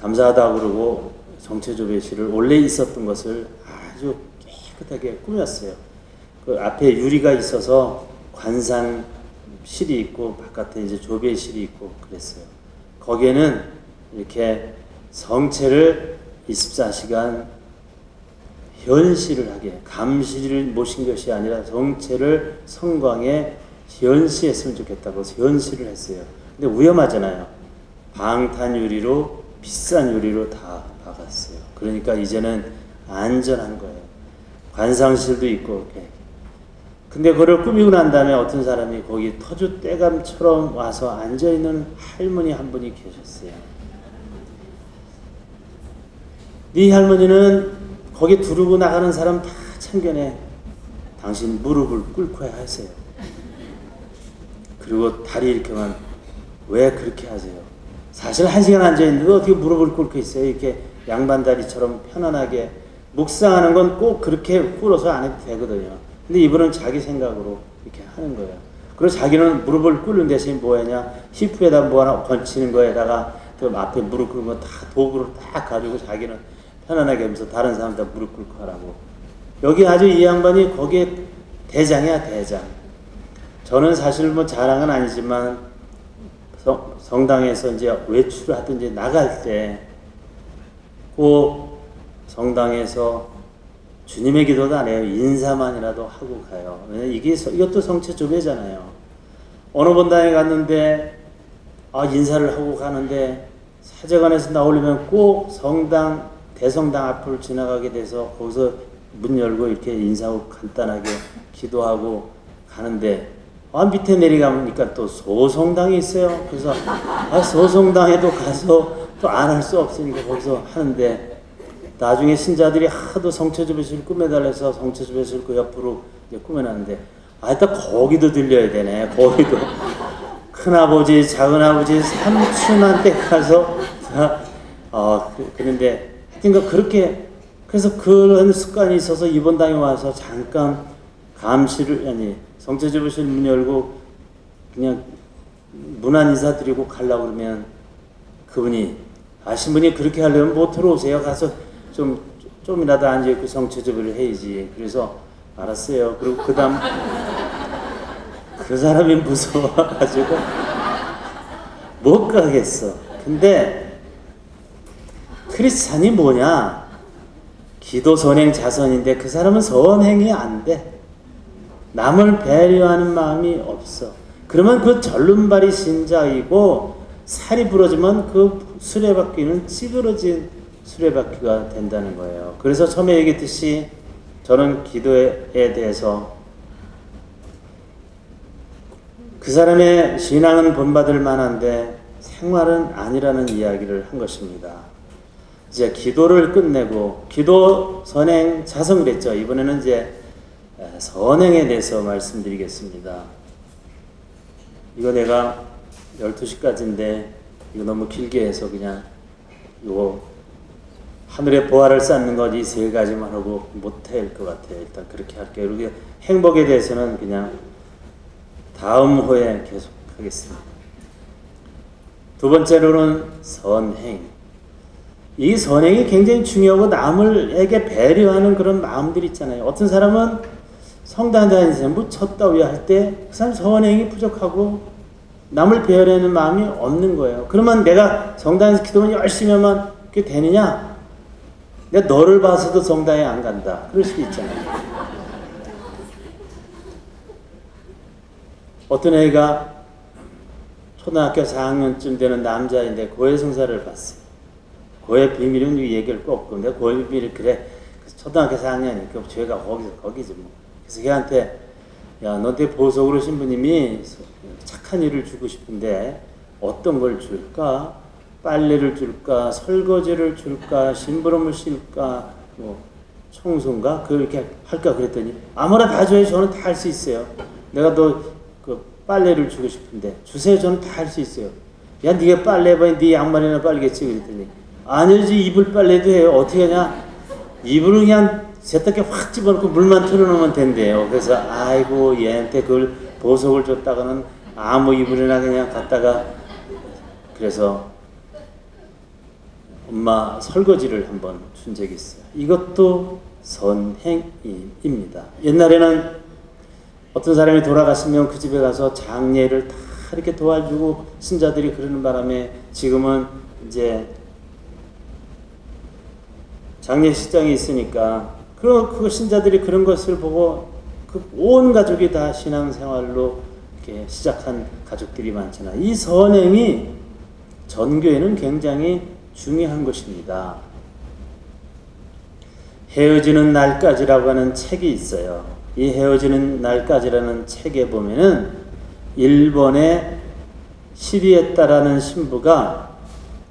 감사하다고 그러고 성체조배실을 원래 있었던 것을 아주 깨끗하게 꾸몄어요. 그 앞에 유리가 있어서 관상실이 있고 바깥에 이제 조배실이 있고 그랬어요. 거기에는 이렇게 성체를 24시간 현시를 하게, 감시를 모신 것이 아니라 성체를 성광에 현시했으면 좋겠다고 해서 현시를 했어요. 근데 위험하잖아요. 방탄 유리로, 비싼 유리로 다 박았어요. 그러니까 이제는 안전한 거예요. 관상실도 있고. 이렇게. 근데 그걸 꾸미고 난 다음에 어떤 사람이 거기 터줏대감처럼 와서 앉아있는 할머니 한 분이 계셨어요. 네 할머니는 거기 두르고 나가는 사람 다 참견해. 당신 무릎을 꿇고 하세요. 그리고 다리 이렇게만 왜 그렇게 하세요? 사실 1시간 앉아있는데 어떻게 무릎을 꿇고 있어요? 이렇게 양반다리처럼 편안하게. 묵상하는 건 꼭 그렇게 꿇어서 안 해도 되거든요. 근데 이분은 자기 생각으로 이렇게 하는 거예요. 그리고 자기는 무릎을 꿇는 대신 뭐 하냐? 히프에다 뭐 하나 건치는 거에다가 그 앞에 무릎 꿇는 거 다 도구로 딱 가지고 자기는 편안하게 하면서 다른 사람들 무릎 꿇고 하라고. 여기 아주 이 양반이 거기에 대장이야, 대장. 저는 사실 뭐 자랑은 아니지만 성당에서 이제 외출을 하든지 나갈 때 꼭 성당에서 주님의 기도도 안 해요. 인사만이라도 하고 가요. 이것도 성체조배잖아요. 어느 본당에 갔는데 인사를 하고 가는데 사제관에서 나오려면 꼭 성당 대성당 앞을 지나가게 돼서 거기서 문 열고 이렇게 인사하고 간단하게 기도하고 가는데 밑에 내려가니까 또 소성당이 있어요. 그래서 소성당에도 가서 또 안 할 수 없으니까 거기서 하는데 나중에 신자들이 하도 성체조배실 꾸며달래서 성체조배실 그 옆으로 이제 꾸며놨는데 일단 거기도 들려야 되네. 거기도 큰아버지, 작은아버지, 삼촌한테 가서 그런데 하여튼 그렇게 그래서 그런 습관이 있어서 이번 당에 와서 잠깐 성체조배실 문 열고 그냥 문안 인사 드리고 가려고 그러면 그분이 신분이 그렇게 하려면 못 들어오세요. 가서 좀이라도 앉아있고 성체조배를 해야지. 그래서 알았어요. 그리고 그 다음 그 사람이 무서워가지고 못 가겠어. 근데 크리스찬이 뭐냐? 기도, 선행, 자선인데 그 사람은 선행이 안 돼. 남을 배려하는 마음이 없어. 그러면 그 절름발이 신자이고 살이 부러지면 그 수레바퀴는 찌그러진 수레바퀴가 된다는 거예요. 그래서 처음에 얘기했듯이 저는 기도에 대해서 그 사람의 신앙은 본받을 만한데 생활은 아니라는 이야기를 한 것입니다. 이제 기도를 끝내고 기도, 선행, 자성 그랬죠. 이번에는 이제 선행에 대해서 말씀드리겠습니다. 이거 내가 12시까지인데 이거 너무 길게 해서 그냥 이거 하늘의 보화를 쌓는 것 이 3가지만 하고 못할 것 같아요. 일단 그렇게 할게요. 그리고 행복에 대해서는 그냥 다음 호에 계속 하겠습니다. 두 번째로는 선행. 이 선행이 굉장히 중요하고 남을에게 배려하는 그런 마음들 있잖아요. 어떤 사람은 성당 다니면서 뭐 쳤다위 할 때 그 사람 선행이 부족하고 남을 배려하는 마음이 없는 거예요. 그러면 내가 성당에서 기도만 열심히 하면 그게 되느냐? 내가 너를 봐서도 성당에 안 간다. 그럴 수도 있잖아요. 어떤 애가 초등학교 4학년쯤 되는 남자인데 고해 성사를 봤어요. 고해 비밀은 얘기할 거 없고 근데 고해 비밀이 그래. 초등학교 4학년이니까 죄가 거기지 뭐. 그래서 걔한테 야, 너한테 보석으로 신부님이 착한 일을 주고 싶은데 어떤 걸 줄까? 빨래를 줄까? 설거지를 줄까? 심부름을 쉴까? 뭐 청소인가? 그렇게 할까? 그랬더니 아무나 다 줘요. 저는 다 할 수 있어요. 내가 너 그 빨래를 주고 싶은데 주세요. 저는 다 할 수 있어요. 야 네가 빨래해봐. 네 양말이나 빨겠지. 그랬더니 아니지, 이불 빨래도 해요. 어떻게 하냐, 이불은 그냥 세탁기 확 집어넣고 물만 틀어놓으면 된대요. 그래서 아이고 얘한테 그걸 보석을 줬다가는 아무 이불이나 그냥 갖다가, 그래서 엄마 설거지를 한번 준 적이 있어요. 이것도 선행입니다. 옛날에는 어떤 사람이 돌아가시면 그 집에 가서 장례를 다 이렇게 도와주고 신자들이 그러는 바람에 지금은 이제 장례식장이 있으니까 그 신자들이 그런 것을 보고 그 온 가족이 다 신앙생활로 이렇게 시작한 가족들이 많잖아요. 이 선행이 전교에는 굉장히 중요한 것입니다. 헤어지는 날까지라고 하는 책이 있어요. 이 헤어지는 날까지라는 책에 보면은 일본의 시리에타라는 신부가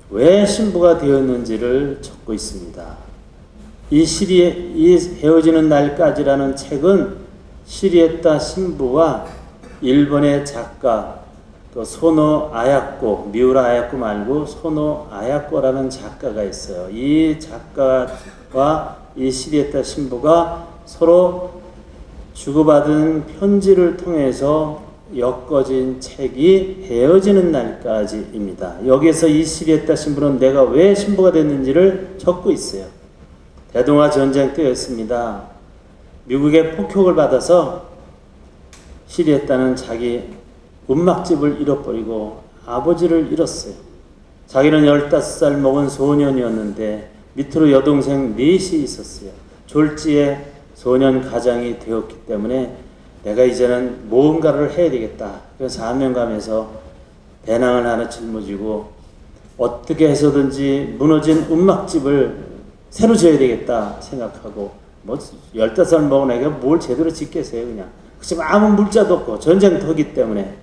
왜 신부가 되었는지를 적고 있습니다. 이 헤어지는 날까지라는 책은 시리에타 신부와 일본의 작가 또 소노 아야코, 미우라 아야코 말고 소노 아야코라는 작가가 있어요. 이 작가와 이 시리에타 신부가 서로 주고받은 편지를 통해서 엮어진 책이 헤어지는 날까지입니다. 여기에서 이 시리에타 신부는 내가 왜 신부가 됐는지를 적고 있어요. 대동아 전쟁 때였습니다. 미국의 폭격을 받아서 시리에타는 자기 음악집을 잃어버리고 아버지를 잃었어요. 자기는 15살 먹은 소년이었는데 밑으로 여동생 넷이 있었어요. 졸지에 소년 가장이 되었기 때문에 내가 이제는 무언가를 해야 되겠다. 그래서 사명감에서 배낭을 하나 짊어지고 어떻게 해서든지 무너진 음악집을 새로 지어야 되겠다 생각하고, 뭐 15살 먹은 애가 뭘 제대로 짓겠어요. 그냥 그치만 아무 물자도 없고 전쟁터기 때문에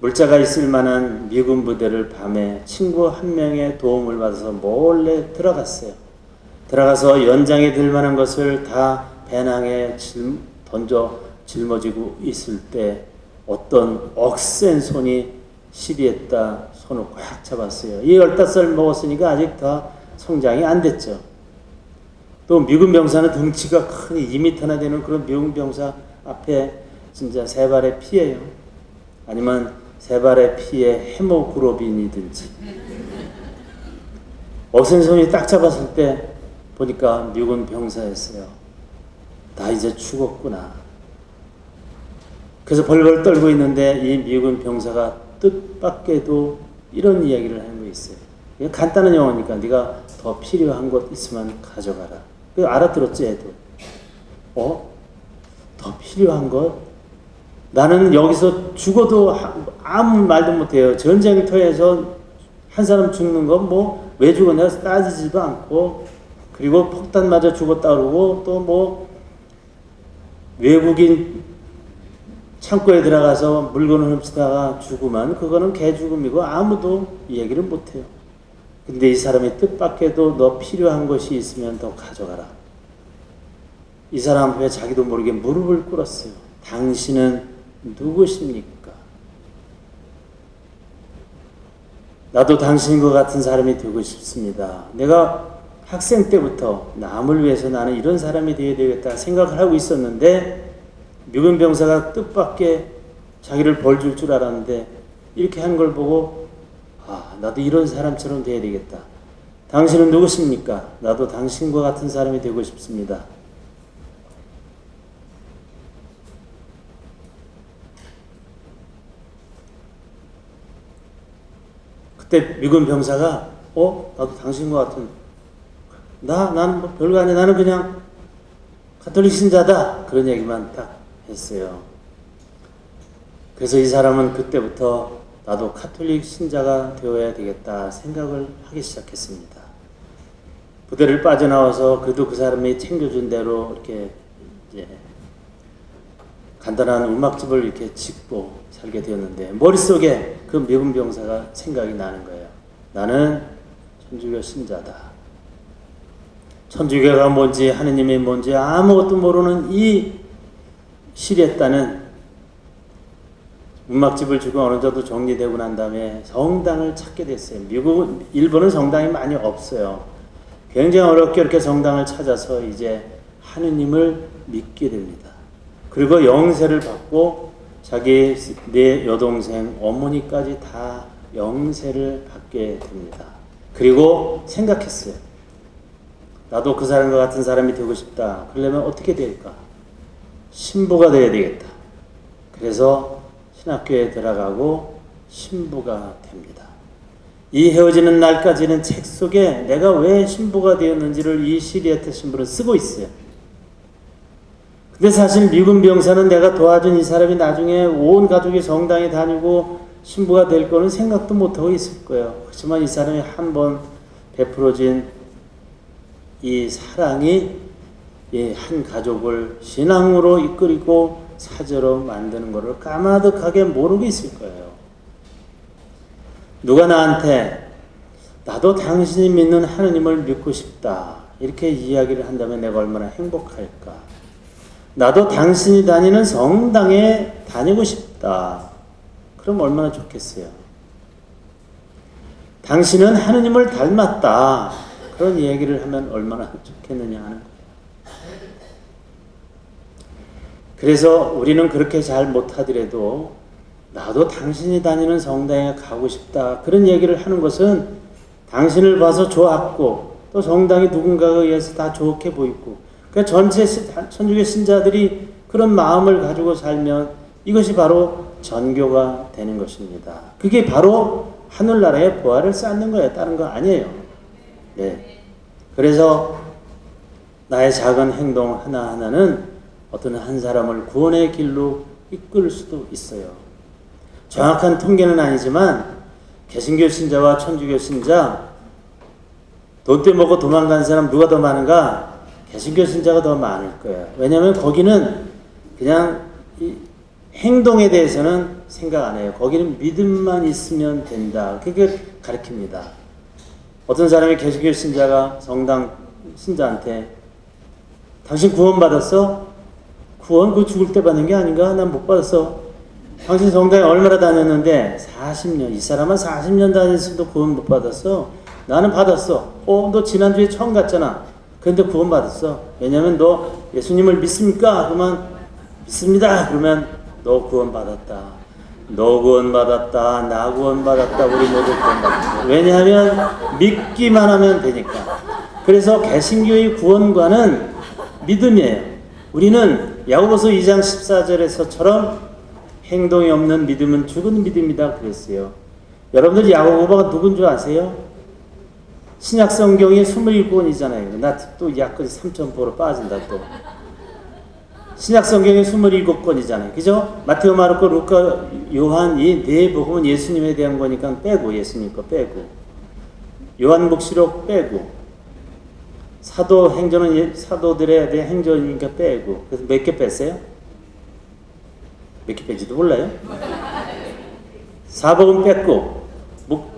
물자가 있을 만한 미군 부대를 밤에 친구 한 명의 도움을 받아서 몰래 들어갔어요. 들어가서 연장에 들 만한 것을 다 배낭에 짊어지고 있을 때 어떤 억센 손이 시리에타 손을 꽉 잡았어요. 이 15살 먹었으니까 아직 다 성장이 안 됐죠. 또 미군 병사는 덩치가 크니 2m나 되는 그런 미군 병사 앞에 진짜 세 발의 피예요. 아니면 세 발의 피에 헤모그로빈이든지. 억센 손이 딱 잡았을 때 보니까 미군 병사였어요. 나 이제 죽었구나. 그래서 벌벌 떨고 있는데 이 미군 병사가 뜻밖에도 이런 이야기를 하는 거 있어요. 이게 간단한 영어니까 네가 더 필요한 것 있으면 가져가라. 그거 알아들었지 애도. 더 필요한 것? 나는 여기서 죽어도 아무 말도 못해요. 전쟁터에서 한 사람 죽는 건 뭐 왜 죽었냐 따지지도 않고, 그리고 폭탄 맞아 죽었다 그러고, 또 뭐 외국인 창고에 들어가서 물건을 훔치다가 죽으면 그거는 개 죽음이고 아무도 얘기를 못해요. 근데 이 사람이 뜻밖에도 너 필요한 것이 있으면 더 가져가라. 이 사람 앞에 자기도 모르게 무릎을 꿇었어요. 당신은 누구십니까? 나도 당신과 같은 사람이 되고 싶습니다. 내가 학생 때부터 남을 위해서 나는 이런 사람이 되어야 되겠다 생각을 하고 있었는데 미군 병사가 뜻밖의 자기를 벌 줄 줄 알았는데 이렇게 하는 걸 보고 나도 이런 사람처럼 되어야 되겠다. 당신은 누구십니까? 나도 당신과 같은 사람이 되고 싶습니다. 그때 미군 병사가 나도 당신과 같은, 나는 뭐 별거 아니야. 나는 그냥 가톨릭 신자다. 그런 얘기만 딱 했어요. 그래서 이 사람은 그때부터 나도 가톨릭 신자가 되어야 되겠다 생각을 하기 시작했습니다. 부대를 빠져나와서 그래도 그 사람이 챙겨준 대로 이렇게 이제 간단한 음악집을 이렇게 짓고 살게 되었는데 머릿속에 그 미군 병사가 생각이 나는 거예요. 나는 천주교 신자다. 천주교가 뭔지 하느님이 뭔지 아무것도 모르는 이 시리에타는 문막집을 주고 어느 정도 정리되고 난 다음에 성당을 찾게 됐어요. 일본은 성당이 많이 없어요. 굉장히 어렵게 이렇게 성당을 찾아서 이제 하느님을 믿게 됩니다. 그리고 영세를 받고 자기 네 여동생 어머니까지 다 영세를 받게 됩니다. 그리고 생각했어요. 나도 그 사람과 같은 사람이 되고 싶다. 그러려면 어떻게 될까? 신부가 되어야 되겠다. 그래서 신학교에 들어가고 신부가 됩니다. 이 헤어지는 날까지는 책 속에 내가 왜 신부가 되었는지를 이 시리에트 신부는 쓰고 있어요. 근데 사실 미군 병사는 내가 도와준 이 사람이 나중에 온 가족이 성당에 다니고 신부가 될 거는 생각도 못하고 있을 거예요. 그렇지만 이 사람이 한번 베풀어진 이 사랑이 이 한 가족을 신앙으로 이끌고 사제로 만드는 것을 까마득하게 모르고 있을 거예요. 누가 나한테 나도 당신이 믿는 하느님을 믿고 싶다 이렇게 이야기를 한다면 내가 얼마나 행복할까. 나도 당신이 다니는 성당에 다니고 싶다. 그럼 얼마나 좋겠어요. 당신은 하느님을 닮았다. 그런 얘기를 하면 얼마나 좋겠느냐 하는 거예요. 그래서 우리는 그렇게 잘 못하더라도 나도 당신이 다니는 성당에 가고 싶다. 그런 얘기를 하는 것은 당신을 봐서 좋았고 또 성당이 누군가에 의해서 다 좋게 보이고 그러니까 전체 천주교 신자들이 그런 마음을 가지고 살면 이것이 바로 전교가 되는 것입니다. 그게 바로 하늘나라의 보화를 쌓는 거예요. 다른 거 아니에요. 네. 그래서 나의 작은 행동 하나하나는 어떤 한 사람을 구원의 길로 이끌 수도 있어요. 정확한 통계는 아니지만 개신교 신자와 천주교 신자 돈 떼먹고 도망간 사람 누가 더 많은가? 개신교 신자가 더 많을 거예요. 왜냐하면 거기는 그냥 이 행동에 대해서는 생각 안 해요. 거기는 믿음만 있으면 된다. 그게 가르칩니다. 어떤 사람이 개신교 신자가 성당 신자한테 당신 구원 받았어? 구원 그 죽을 때 받는 게 아닌가? 난 못 받았어. 당신 성당에 얼마나 다녔는데 40년. 이 사람은 40년 다녔어도 구원 못 받았어. 나는 받았어. 너 지난주에 처음 갔잖아. 그런데 구원 받았어. 왜냐면 너 예수님을 믿습니까? 그러면 믿습니다. 그러면 너 구원 받았다. 너 구원 받았다. 나 구원 받았다. 우리 모두 구원 받았다. 왜냐하면 믿기만 하면 되니까. 그래서 개신교의 구원과는 믿음이에요. 우리는 야고보서 2장 14절에서처럼 행동이 없는 믿음은 죽은 믿음이다 그랬어요. 여러분들 야고보가 누군 줄 아세요? 신약 성경이 27권이잖아요. 나 또 약간 3,000%로 빠진다 또. 신약 성경이 27권이잖아요. 그죠? 마태오, 마르코, 루카, 요한 이 네 복음은 예수님에 대한 거니까 빼고 예수님 거 빼고 요한복시록 빼고 사도행전은 사도들에 대한 행전이니까 빼고 그래서 몇 개 뺐어요? 몇 개 뺀지도 몰라요? 사복음 뺐고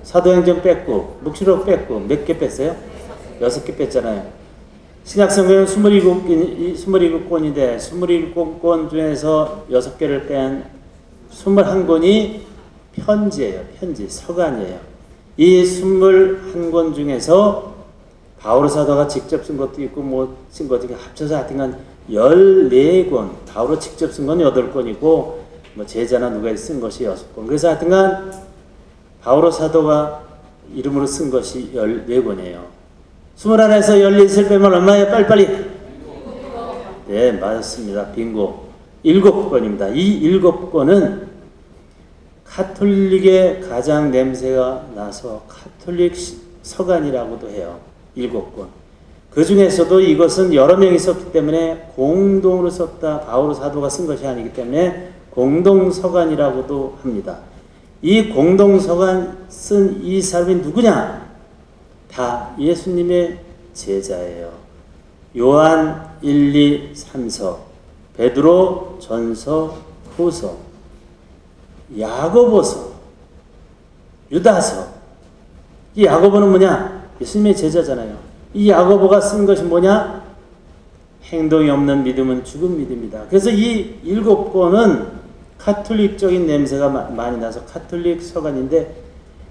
사도행전 뺐고 묵시록 뺐고 몇 개 뺐어요? 6개 뺐잖아요. 신약성경은 27권인데 27권 중에서 6개를 뺀 21권이 편지예요. 편지, 서간이에요. 이 21권 중에서 바오로 사도가 직접 쓴 것도 있고 뭐 쓴 것도 있고 합쳐서 하여튼간 14권, 바오로 직접 쓴 건 8권이고 뭐 제자나 누가 쓴 것이 6권. 그래서 하여튼간 바오로 사도가 이름으로 쓴 것이 14권이에요. 21에서 14을 빼면 얼마예요? 빨리빨리. 네, 맞습니다. 빙고. 7권입니다. 이 7권은 카톨릭의 가장 냄새가 나서 카톨릭 서간이라고도 해요. 7권. 그 중에서도 이것은 여러 명이 썼기 때문에 공동으로 썼다. 바오로 사도가 쓴 것이 아니기 때문에 공동서간이라고도 합니다. 이 공동서간 쓴 이 사람이 누구냐? 다 예수님의 제자예요. 요한 1, 2, 3서, 베드로 전서, 후서, 야고보서, 유다서. 이 야고보는 뭐냐? 예수님의 제자잖아요. 이 야고보가 쓴 것이 뭐냐? 행동이 없는 믿음은 죽은 믿음이다. 그래서 이 7권은 카톨릭적인 냄새가 많이 나서 카톨릭 서간인데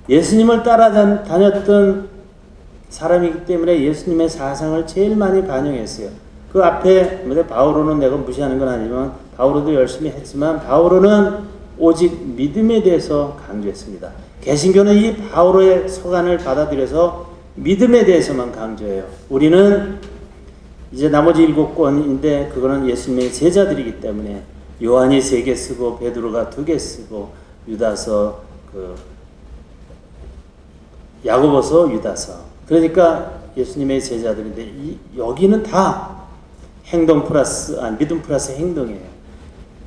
예수님을 따라다녔던 사람이기 때문에 예수님의 사상을 제일 많이 반영했어요. 그 앞에 바오로는 내가 무시하는 건 아니지만 바오로도 열심히 했지만 바오로는 오직 믿음에 대해서 강조했습니다. 개신교는 이 바오로의 서간을 받아들여서 믿음에 대해서만 강조해요. 우리는 이제 나머지 7권인데 그거는 예수님의 제자들이기 때문에 요한이 3개 쓰고 베드로가 2개 쓰고 유다서 야고보서 유다서, 그러니까 예수님의 제자들인데 여기는 다 행동 플러스 믿음 플러스 행동이에요.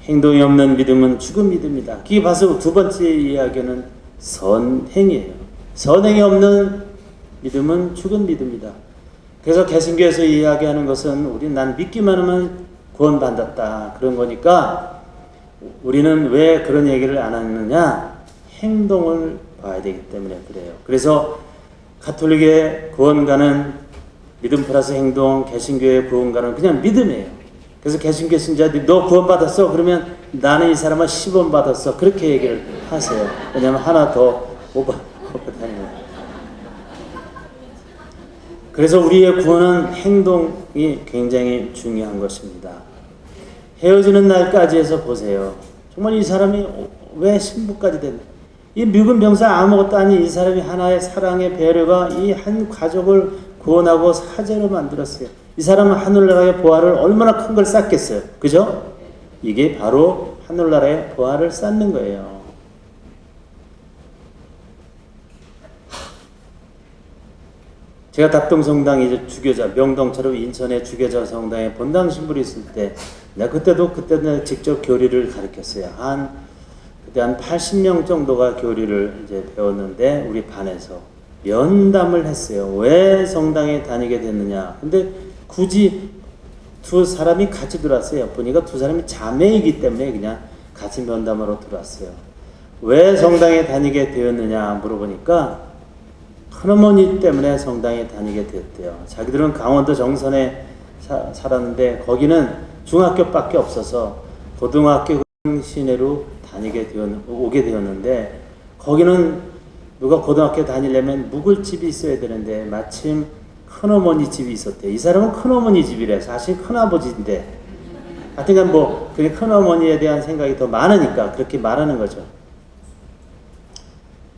행동이 없는 믿음은 죽은 믿음이다. 그게 봐서 두 번째 이야기는 선행이에요. 선행이 없는 믿음은 죽은 믿음이다. 그래서 개신교에서 이야기하는 것은 난 믿기만 하면 구원받았다 그런 거니까 우리는 왜 그런 얘기를 안 하느냐? 행동을 봐야 되기 때문에 그래요. 그래서 가톨릭의 구원가는 믿음 플러스 행동, 개신교의 구원가는 그냥 믿음이에요. 그래서 개신교 신자들이 너 구원받았어? 그러면 나는 이 사람은 10원 받았어. 그렇게 얘기를 하세요. 왜냐하면 하나 더 오버다니는 거예요. 그래서 우리의 구원은 행동이 굉장히 중요한 것입니다. 헤어지는 날까지 해서 보세요. 정말 이 사람이 왜 신부까지 됐나? 이 묵은 병사 아무것도 아닌 이 사람이 하나의 사랑의 배려가 이 한 가족을 구원하고 사제로 만들었어요. 이 사람은 하늘나라의 보화를 얼마나 큰 걸 쌓겠어요. 그죠? 이게 바로 하늘나라의 보화를 쌓는 거예요. 제가 답동성당 이제 주교자, 명동처럼 인천의 주교자 성당에 본당 신부로 있을 때, 내가 그때는 직접 교리를 가르쳤어요. 그때 한 80명 정도가 교리를 이제 배웠는데, 우리 반에서 면담을 했어요. 왜 성당에 다니게 됐느냐. 근데 굳이 두 사람이 같이 들어왔어요. 보니까 두 사람이 자매이기 때문에 그냥 같이 면담하러 들어왔어요. 왜 성당에 다니게 되었느냐 물어보니까 큰어머니 때문에 성당에 다니게 됐대요. 자기들은 강원도 정선에 살았는데 거기는 중학교밖에 없어서 고등학교 시내로 오게 되었는데, 거기는 누가 고등학교 다니려면 묵을 집이 있어야 되는데 마침 큰어머니 집이 있었대요. 이 사람은 큰어머니 집이래. 사실 큰아버지인데 하여튼간 그게 큰어머니에 대한 생각이 더 많으니까 그렇게 말하는 거죠.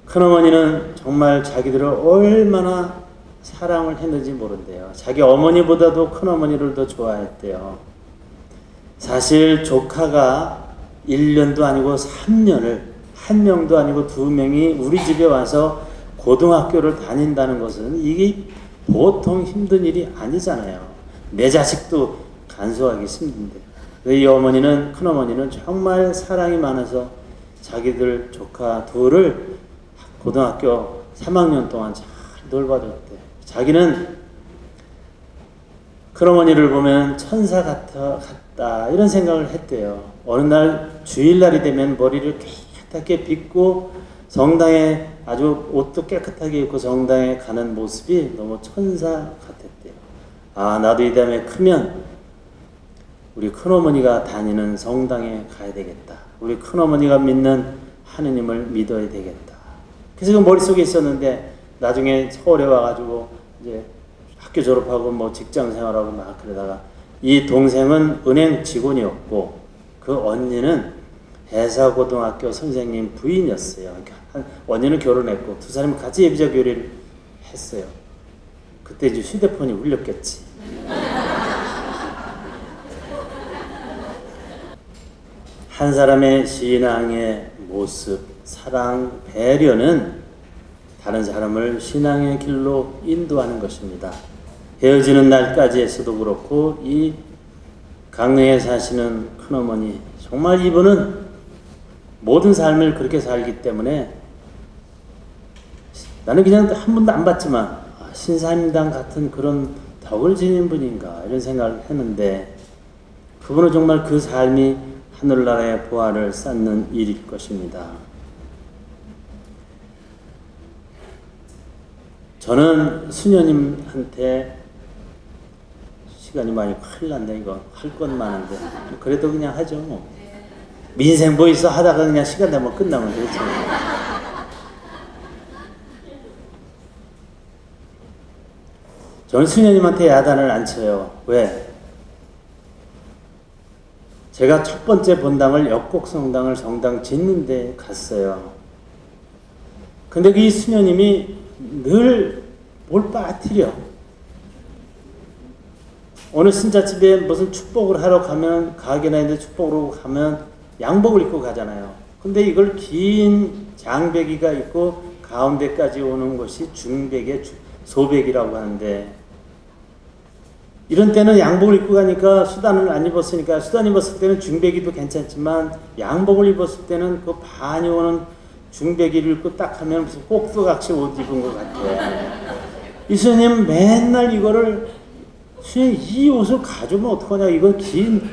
큰어머니는 정말 자기들을 얼마나 사랑을 했는지 모른대요. 자기 어머니보다도 큰어머니를 더 좋아했대요. 사실 조카가 1년도 아니고 3년을, 1명도 아니고 2명이 우리 집에 와서 고등학교를 다닌다는 것은 이게 보통 힘든 일이 아니잖아요. 내 자식도 간수하기 힘든데. 이 어머니는, 큰어머니는 정말 사랑이 많아서 자기들 조카 둘을 고등학교 3학년 동안 잘 돌봐줬대. 자기는 큰어머니를 보면 천사 같다 이런 생각을 했대요. 어느 날 주일날이 되면 머리를 깨끗하게 빗고 성당에 아주 옷도 깨끗하게 입고 성당에 가는 모습이 너무 천사 같았대요. 나도 이 다음에 크면 우리 큰어머니가 다니는 성당에 가야 되겠다. 우리 큰어머니가 믿는 하느님을 믿어야 되겠다. 그래서 그 머릿속에 있었는데 나중에 서울에 와가지고 이제 학교 졸업하고 직장 생활하고 막 그러다가 이 동생은 은행 직원이었고 그 언니는 해사고등학교 선생님 부인이었어요. 그러니까 언니는 결혼했고 두 사람이 같이 예비자 교리를 했어요. 그때 이제 휴대폰이 울렸겠지. 한 사람의 신앙의 모습, 사랑, 배려는 다른 사람을 신앙의 길로 인도하는 것입니다. 헤어지는 날까지에서도 그렇고 이 강릉에 사시는 큰어머니, 정말 이분은 모든 삶을 그렇게 살기 때문에 나는 그냥 한 번도 안 봤지만 신사임당 같은 그런 덕을 지닌 분인가 이런 생각을 했는데, 그분은 정말 그 삶이 하늘나라의 보화를 쌓는 일일 것입니다. 저는 수녀님한테 시간이 많이 큰일 났네. 이거 할 건 많은데 그래도 그냥 하죠. 민생 뭐 있어 하다가 그냥 시간 되면 끝나면 되지. 저는 수녀님한테 야단을 안 쳐요. 왜? 제가 첫 번째 본당을 역곡성당을 정당 짓는데 갔어요. 근데 이 수녀님이 늘 뭘 빠뜨려. 어느 신자집에 무슨 축복을 하러 가면, 가게나 있는데 축복으로 가면 양복을 입고 가잖아요. 근데 이걸 긴 장배기가 있고 가운데까지 오는 것이 중배기, 소배기라고 하는데, 이런 때는 양복을 입고 가니까 수단을 안 입었으니까, 수단 입었을 때는 중배기도 괜찮지만 양복을 입었을 때는 그 반이 오는 중배기를 입고 딱 하면 무슨 꼭두각시 옷 입은 것 같아. 이 스님 맨날 이거를, 스님 이 옷을 가져오면 어떡하냐, 이건 긴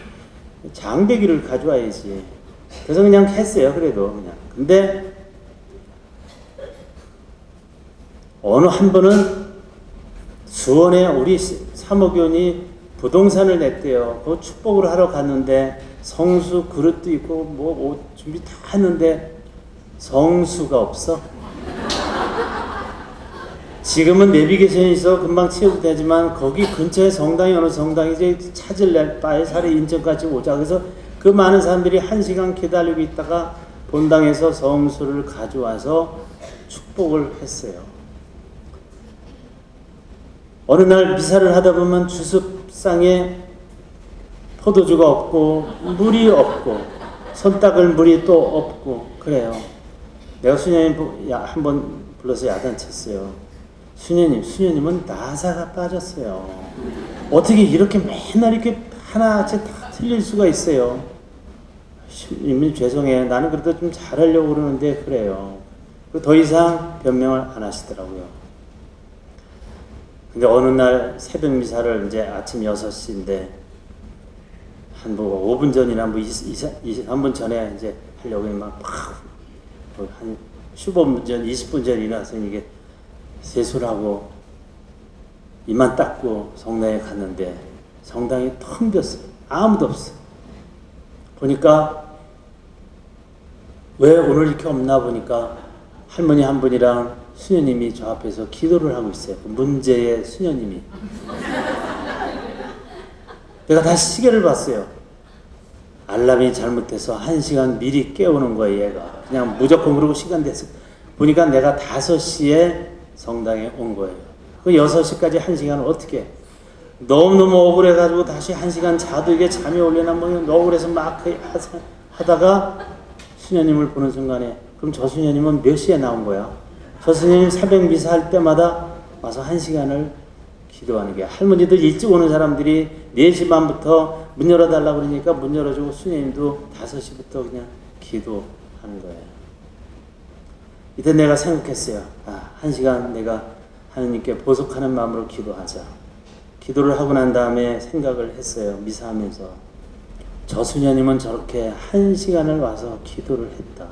장배기를 가져와야지. 그래서 그냥 했어요. 그래도 그냥. 근데 어느 한 번은 수원에 우리 사모교원이 부동산을 냈대요. 그 축복을 하러 갔는데 성수 그릇도 있고 뭐 옷 준비 다 했는데 성수가 없어. 지금은 내비게이션이 있어 금방 채워도 되지만 거기 근처에 성당이 어느 성당이지 찾을래 바에 살이 인천까지 오자. 그래서 그 많은 사람들이 1시간 기다리고 있다가 본당에서 성수를 가져와서 축복을 했어요. 어느 날 미사를 하다 보면 주습상에 포도주가 없고 물이 없고 손 닦을 물이 또 없고 그래요. 내가 수녀님 한번 불러서 야단쳤어요. 수녀님은 나사가 빠졌어요. 어떻게 이렇게 맨날 이렇게 하나씩 다 틀릴 수가 있어요. 이미 죄송해. 나는 그래도 좀 잘하려고 그러는데 그래요. 더 이상 변명을 안 하시더라고요. 근데 어느 날 새벽 미사를 이제 아침 6시인데 한 뭐 5분 전이나 뭐 23분 전에 이제 하려고 한 15분 전, 20분 전 일어나서 이게 세수하고 이만 닦고 성당에 갔는데 성당이 텅 비었어요. 아무도 없어. 보니까 왜 오늘 이렇게 없나 보니까 할머니 한 분이랑 수녀님이 저 앞에서 기도를 하고 있어요. 그 문제의 수녀님이. 내가 다시 시계를 봤어요. 알람이 잘못돼서 1시간 미리 깨우는 거예요, 얘가. 그냥 무조건 그러고 시간 됐어. 보니까 내가 5시에 성당에 온 거예요. 그 6시까지 1시간을 어떻게 해? 너무너무 억울해가지고 다시 1시간 자도 이게 잠이 올려나 뭐 억울해서 막 하다가 수녀님을 보는 순간에 그럼 저 수녀님은 몇 시에 나온 거야? 저 수녀님 새벽 미사 할 때마다 와서 1시간을 기도하는 게 할머니들 일찍 오는 사람들이 4시 반부터 문 열어달라고 그러니까 문 열어주고 수녀님도 5시부터 그냥 기도하는 거예요. 이때 내가 생각했어요. 1시간 내가 하느님께 보석하는 마음으로 기도하자. 기도를 하고 난 다음에 생각을 했어요. 미사하면서. 저 수녀님은 저렇게 1시간을 와서 기도를 했다.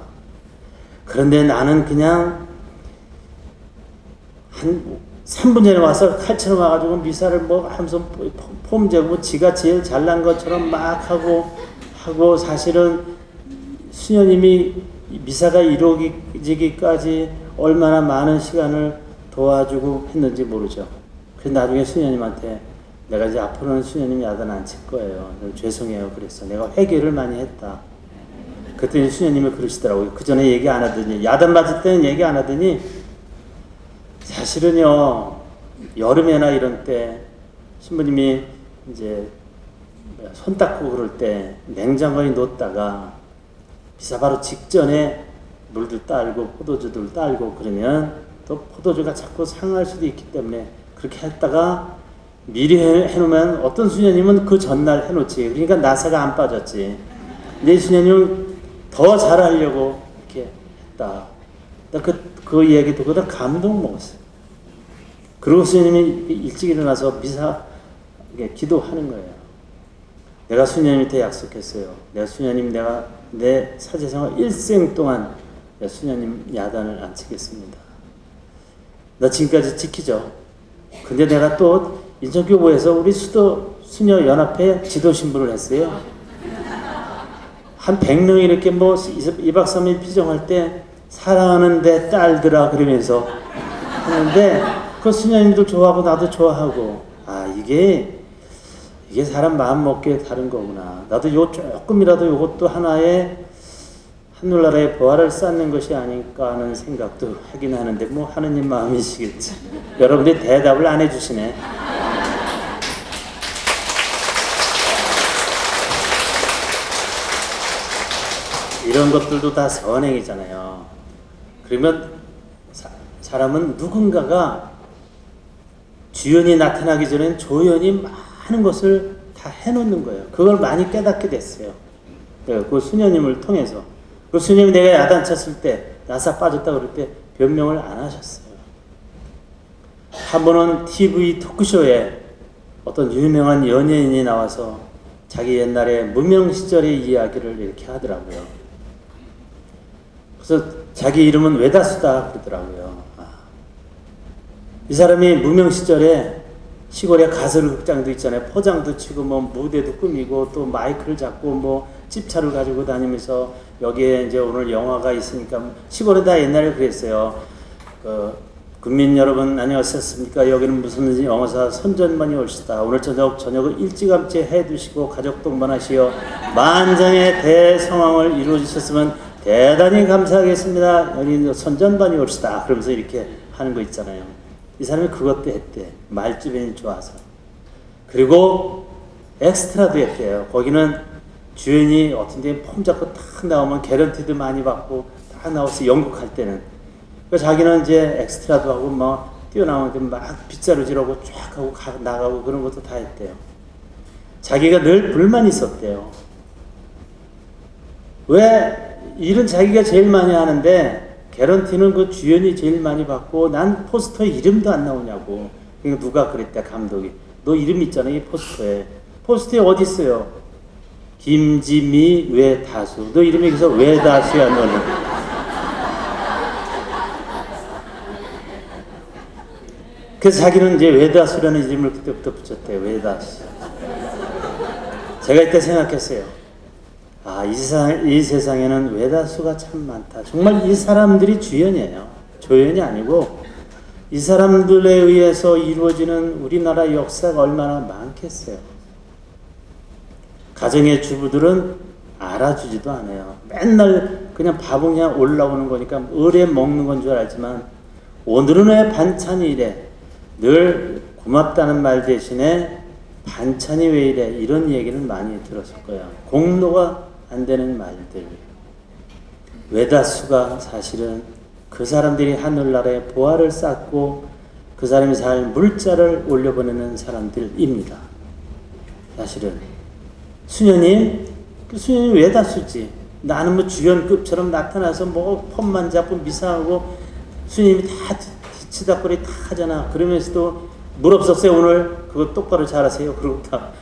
그런데 나는 그냥 한 3분 전에 와서 칼처럼 와가지고 미사를 뭐 하면서 폼 재고 지가 제일 잘난 것처럼 막 하고 사실은 수녀님이 미사가 이루어지기까지 얼마나 많은 시간을 도와주고 했는지 모르죠. 그래서 나중에 수녀님한테 내가 이제 앞으로는 수녀님 야단 안 칠 거예요. 죄송해요. 그랬어. 내가 회개를 많이 했다. 그랬더니 수녀님이 그러시더라고요. 그 전에 얘기 안 하더니 야단 맞을 때는 얘기 안 하더니 사실은요 여름에나 이런 때 신부님이 이제 손 닦고 그럴 때 냉장고에 놓다가 미사 바로 직전에 물도 딸고 포도주도 딸고 그러면 또 포도주가 자꾸 상할 수도 있기 때문에 그렇게 했다가 미리 해놓으면 어떤 수녀님은 그 전날 해놓지. 그러니까 나사가 안 빠졌지. 내 수녀님은 더 잘하려고 이렇게 했다. 그 얘기 듣고도 감동 먹었어요. 그리고 수녀님이 일찍 일어나서 미사 기도하는 거예요. 내가 수녀님한테 약속했어요. 내가 수녀님 내가 내 사제생활 일생 동안 내가 수녀님 야단을 안 치겠습니다. 나 지금까지 지키죠. 근데 내가 또 인천교보에서 우리 수녀연합회 지도신부를 했어요. 한 100명이 이렇게 뭐 2박 3일 피정할 때 사랑하는 내 딸들아 그러면서 하는데 그 수녀님도 좋아하고 나도 좋아하고 이게 사람 마음 먹기에 다른 거구나. 나도 요 조금이라도 요것도 하나의 하늘나라의 보화를 쌓는 것이 아닐까 하는 생각도 하긴 하는데 뭐 하느님 마음이시겠지. 여러분들이 대답을 안 해주시네. 이런 것들도 다 선행이잖아요. 그러면 사람은 누군가가 주연이 나타나기 전엔 조연이 많은 것을 다 해놓는 거예요. 그걸 많이 깨닫게 됐어요. 그 수녀님을 통해서. 그 수녀님이 내가 야단쳤을 때, 나사 빠졌다 그럴 때 변명을 안 하셨어요. 한 번은 TV 토크쇼에 어떤 유명한 연예인이 나와서 자기 옛날에 무명 시절의 이야기를 이렇게 하더라고요. 그래서 자기 이름은 외다수다 그러더라고요. 이 사람이 무명 시절에 시골에 가설 극장도 있잖아요. 포장도 치고 뭐 무대도 꾸미고 또 마이크를 잡고 뭐 집차를 가지고 다니면서 여기에 이제 오늘 영화가 있으니까 시골에 다 옛날에 그랬어요. 국민 여러분 안녕하셨습니까? 여기는 무슨 영화사 선전만이 올시다. 오늘 저녁을 일찌감치 해두시고 가족 동반하시어 만장의 대성황을 이루어주셨으면 대단히 감사하겠습니다. 여기 선전반이 올시다. 그러면서 이렇게 하는 거 있잖아요. 이 사람이 그것도 했대. 말주변이 좋아서. 그리고 엑스트라도 했대요. 거기는 주연이 어떤 데 폼 잡고 탁 나오면 개런티도 많이 받고 딱 나와서 연극할 때는. 그래서 자기는 이제 엑스트라도 하고 막 뛰어나오는데 막 빗자루질하고 쫙 하고 나가고 그런 것도 다 했대요. 자기가 늘 불만이 있었대요. 왜 일은 자기가 제일 많이 하는데 개런티는 그 주연이 제일 많이 받고 난 포스터에 이름도 안 나오냐고. 그러니까 누가 그랬대, 감독이. 너 이름 있잖아, 이 포스터에. 포스터에 어디 있어요? 김지미 외다수. 너 이름이 여기서 외다수야, 너는. 그래서 자기는 이제 외다수라는 이름을 그때부터 붙였대요. 외다수. 제가 이때 생각했어요. 이 세상에는 외다수가 참 많다. 정말 이 사람들이 주연이에요. 조연이 아니고 이 사람들에 의해서 이루어지는 우리나라 역사가 얼마나 많겠어요. 가정의 주부들은 알아주지도 않아요. 맨날 그냥 밥은 그냥 올라오는 거니까 의뢰 먹는 건 줄 알지만 오늘은 왜 반찬이 이래? 늘 고맙다는 말 대신에 반찬이 왜 이래? 이런 얘기는 많이 들었을 거야. 공로가 안 되는 말들. 외다수가 사실은 그 사람들이 하늘나라에 보화를 쌓고 그 사람이 살 물자를 올려보내는 사람들입니다. 사실은 수녀님, 그 수녀님 외다수지. 나는 뭐 주연급처럼 나타나서 뭐 폼만 잡고 미사하고 수녀님이 다 뒤치다거리 다 하잖아. 그러면서도 물 없었어요 오늘? 그거 똑바로 잘하세요. 그러고 다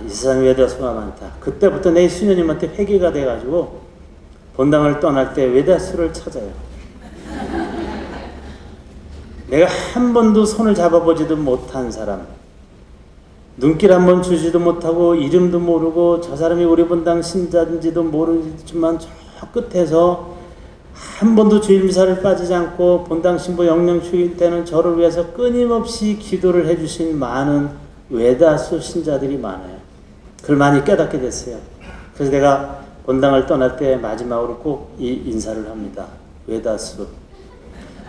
이 세상에 외다수가 많다. 그때부터 내 수녀님한테 회개가 돼가지고 본당을 떠날 때 외다수를 찾아요. 내가 한 번도 손을 잡아보지도 못한 사람, 눈길 한 번 주지도 못하고 이름도 모르고 저 사람이 우리 본당 신자인지도 모르지만 저 끝에서 한 번도 주일미사를 빠지지 않고 본당 신부 영령 축일 때는 저를 위해서 끊임없이 기도를 해주신 많은 외다수 신자들이 많아요. 그걸 많이 깨닫게 됐어요. 그래서 내가 본당을 떠날 때 마지막으로 꼭 이 인사를 합니다. 외다수.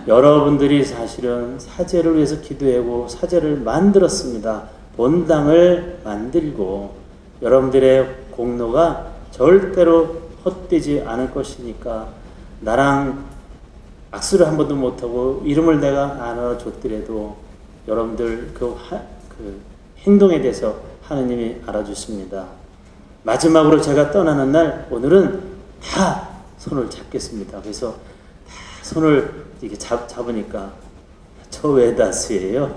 여러분들이 사실은 사제를 위해서 기도하고 사제를 만들었습니다. 본당을 만들고 여러분들의 공로가 절대로 헛되지 않을 것이니까 나랑 악수를 한 번도 못하고 이름을 내가 안 알아줬더라도 여러분들 그 행동에 대해서 하느님이 알아주십니다. 마지막으로 제가 떠나는 날 오늘은 다 손을 잡겠습니다. 그래서 다 손을 이렇게 잡으니까 저 외다수예요.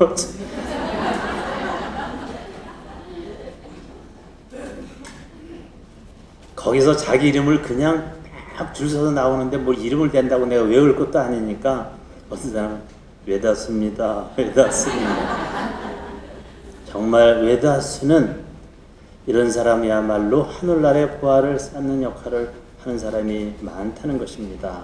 거기서 자기 이름을 그냥 딱 줄 서서 나오는데 뭘 이름을 댄다고 내가 외울 것도 아니니까 어떤 사람은 외다수입니다. 외다수입니다. 정말 외다수는 이런 사람이야말로 하늘나라의 보화를 쌓는 역할을 하는 사람이 많다는 것입니다.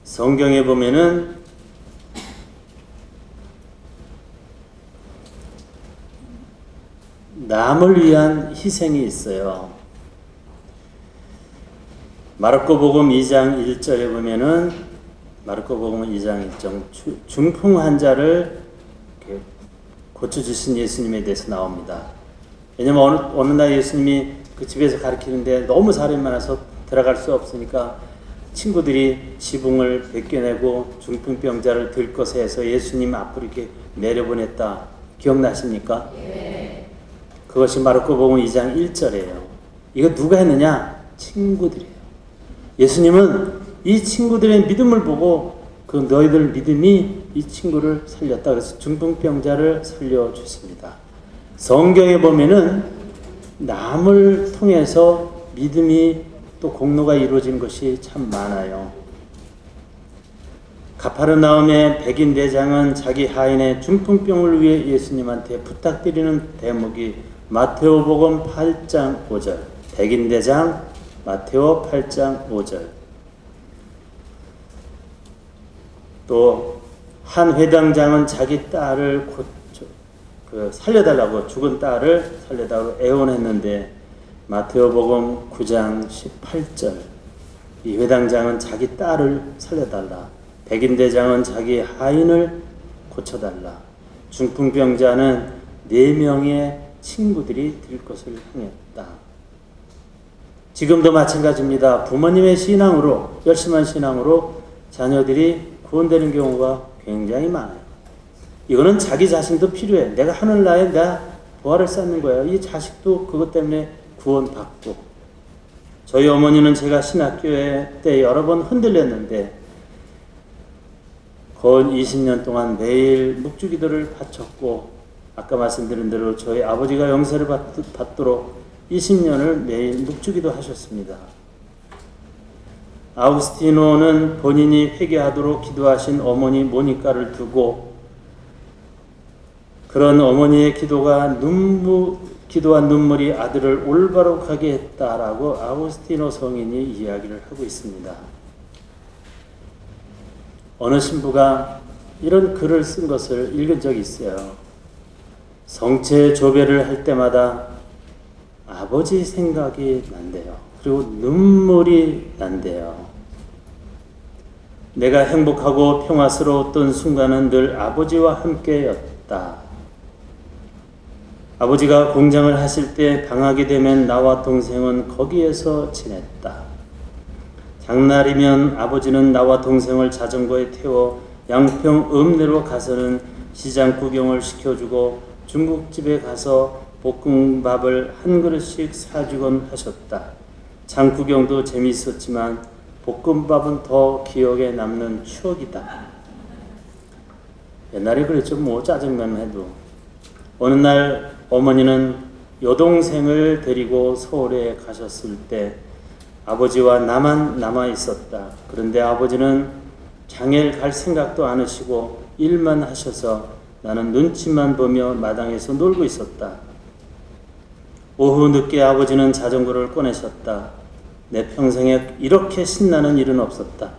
성경에 보면은 남을 위한 희생이 있어요. 마르코복음 2장 1절에 보면은 마르코복음 2장 1절 중풍 환자를 고쳐주신 예수님에 대해서 나옵니다. 왜냐면 어느 날 예수님이 그 집에서 가르치는데 너무 사람이 많아서 들어갈 수 없으니까 친구들이 지붕을 벗겨내고 중풍병자를 들것에 해서 예수님 앞으로 이렇게 내려보냈다. 기억나십니까? 네. 그것이 마르코복음 2장 1절이에요. 이거 누가 했느냐? 친구들이에요. 예수님은 이 친구들의 믿음을 보고 그 너희들 믿음이 이 친구를 살렸다. 그래서 중풍병자를 살려주십니다. 성경에 보면은 남을 통해서 믿음이 또 공로가 이루어진 것이 참 많아요. 가파르나움의 백인 대장은 자기 하인의 중풍병을 위해 예수님한테 부탁드리는 대목이 마테오복음 8장 5절. 백인 대장 마테오 8장 5절. 또 한 회당장은 자기 딸을 살려달라고 죽은 딸을 살려달라고 애원했는데 마테오복음 9장 18절. 이 회당장은 자기 딸을 살려달라. 백인 대장은 자기 하인을 고쳐달라. 중풍병자는 4명의 친구들이 될 것을 향했다. 지금도 마찬가지입니다. 부모님의 신앙으로, 열심한 신앙으로 자녀들이 구원되는 경우가 굉장히 많아요. 이거는 자기 자신도 필요해. 내가 하늘나라에 내가 보화를 쌓는 거예요. 이 자식도 그것 때문에 구원받고. 저희 어머니는 제가 신학교회 때 여러 번 흔들렸는데 건 20년 동안 매일 묵주기도를 바쳤고, 아까 말씀드린 대로 저희 아버지가 영세를 받도록 20년을 매일 묵주기도 하셨습니다. 아우구스티노는 본인이 회개하도록 기도하신 어머니 모니카를 두고 그런 어머니의 기도한 눈물이 아들을 올바로 가게 했다라고 아우구스티노 성인이 이야기를 하고 있습니다. 어느 신부가 이런 글을 쓴 것을 읽은 적이 있어요. 성체 조배를 할 때마다 아버지 생각이 난대요. 그리고 눈물이 난대요. 내가 행복하고 평화스러웠던 순간은 늘 아버지와 함께였다. 아버지가 공장을 하실 때 방학이 되면 나와 동생은 거기에서 지냈다. 장날이면 아버지는 나와 동생을 자전거에 태워 양평 읍내로 가서는 시장 구경을 시켜주고 중국집에 가서 볶음밥을 한 그릇씩 사주곤 하셨다. 장 구경도 재미있었지만 볶음밥은 더 기억에 남는 추억이다. 옛날에 그랬죠. 뭐 짜장면 해도. 어느 날 어머니는 여동생을 데리고 서울에 가셨을 때 아버지와 나만 남아 있었다. 그런데 아버지는 장애를 갈 생각도 않으시고 일만 하셔서 나는 눈치만 보며 마당에서 놀고 있었다. 오후 늦게 아버지는 자전거를 꺼내셨다. 내 평생에 이렇게 신나는 일은 없었다.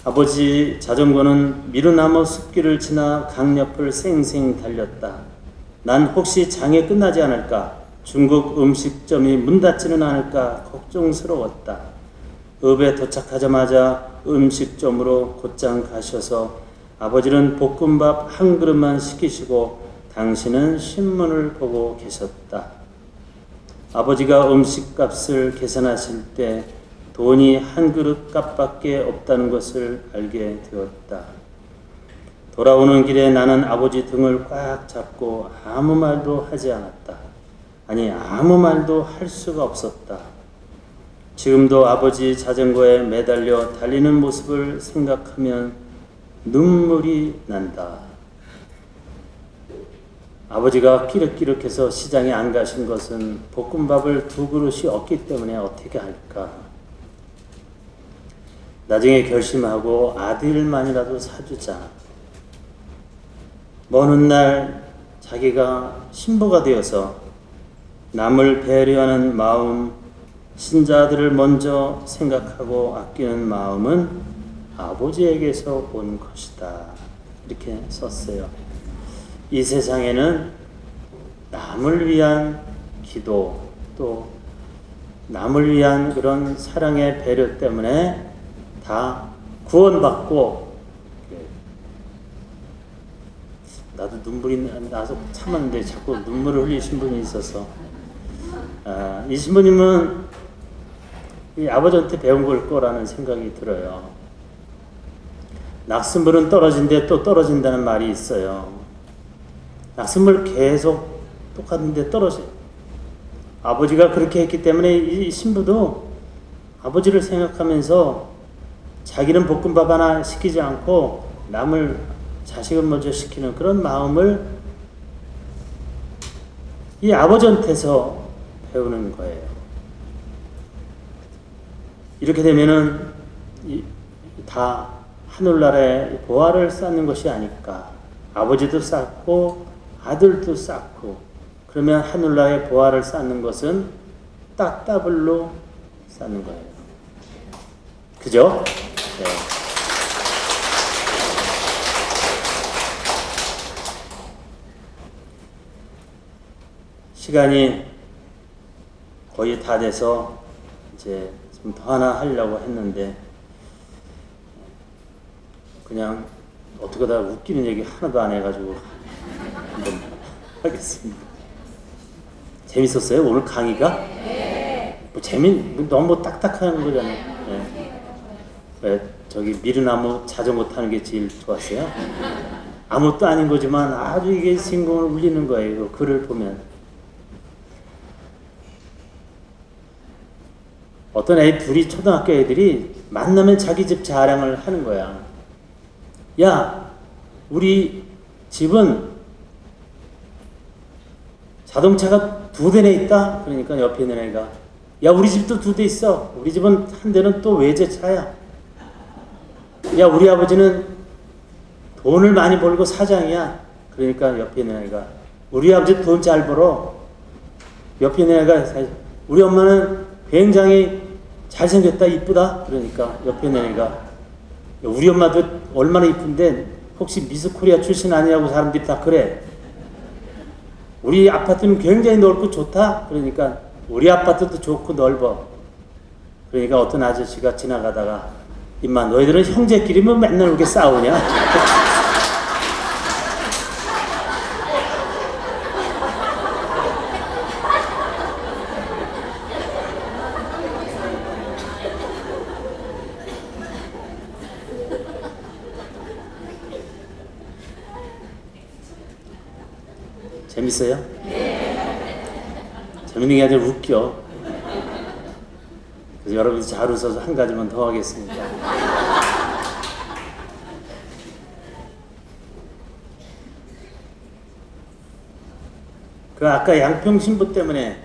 아버지 자전거는 미루나무 숲길을 지나 강옆을 쌩쌩 달렸다. 난 혹시 장애 끝나지 않을까? 중국 음식점이 문 닫지는 않을까 걱정스러웠다. 읍에 도착하자마자 음식점으로 곧장 가셔서 아버지는 볶음밥 한 그릇만 시키시고 당신은 신문을 보고 계셨다. 아버지가 음식값을 계산하실 때 돈이 한 그릇 값밖에 없다는 것을 알게 되었다. 돌아오는 길에 나는 아버지 등을 꽉 잡고 아무 말도 하지 않았다. 아니, 아무 말도 할 수가 없었다. 지금도 아버지 자전거에 매달려 달리는 모습을 생각하면 눈물이 난다. 아버지가 끼륵끼륵해서 시장에 안 가신 것은 볶음밥을 2그릇이 없기 때문에 어떻게 할까? 나중에 결심하고 아들만이라도 사주자. 먼 훗날 자기가 신부가 되어서 남을 배려하는 마음, 신자들을 먼저 생각하고 아끼는 마음은 아버지에게서 온 것이다. 이렇게 썼어요. 이 세상에는 남을 위한 기도, 또 남을 위한 그런 사랑의 배려 때문에 다 구원받고, 나도 눈물이 나서 참았는데 자꾸 눈물을 흘리신 분이 있어서, 이 신부님은 이 아버지한테 배운 걸 거라는 생각이 들어요. 낙선물은 떨어진데 또 떨어진다는 말이 있어요. 낙선물 계속 똑같은데 떨어져요. 아버지가 그렇게 했기 때문에 이 신부도 아버지를 생각하면서 자기는 볶음밥 하나 시키지 않고 남을, 자식을 먼저 시키는 그런 마음을 이 아버지한테서 배우는 거예요. 이렇게 되면은 다 하늘나라의 보화를 쌓는 것이 아닐까. 아버지도 쌓고 아들도 쌓고, 그러면 하늘나라의 보화를 쌓는 것은 따따블로 쌓는 거예요. 그죠? 네. 시간이 거의 다 돼서 이제 좀 더 하나 하려고 했는데, 그냥 어떻게 다 웃기는 얘기 하나도 안 해가지고 한번 하겠습니다. 재밌었어요? 오늘 강의가? 뭐 너무 딱딱한 거잖아요. 네. 왜 저기 미르나무 자전거 타는 게 제일 좋았어요? 아무것도 아닌 거지만 아주 이게 심금을 울리는 거예요. 글을 보면. 어떤 애 둘이, 초등학교 애들이 만나면 자기 집 자랑을 하는 거야. 야, 우리 집은 자동차가 2대나 있다. 그러니까 옆에 있는 애가, 야, 우리 집도 2대 있어. 우리 집은 한 대는 또 외제차야. 야, 우리 아버지는 돈을 많이 벌고 사장이야. 그러니까 옆에 있는 애가, 우리 아버지 돈 잘 벌어. 옆에 있는 애가, 우리 엄마는 굉장히 잘생겼다, 이쁘다. 그러니까 옆에 있는 애가, 우리 엄마도 얼마나 이쁜데 혹시 미스 코리아 출신 아니냐고 사람들이 다 그래. 우리 아파트는 굉장히 넓고 좋다. 그러니까 우리 아파트도 좋고 넓어. 그러니까 어떤 아저씨가 지나가다가, 임마 너희들은 형제끼리 뭐 맨날 이렇게 싸우냐? 재밌어요? 재밌는 게 아니라 웃겨. 그래서 여러분이 잘 웃어서 한 가지만 더 하겠습니다. 그 아까 양평 신부 때문에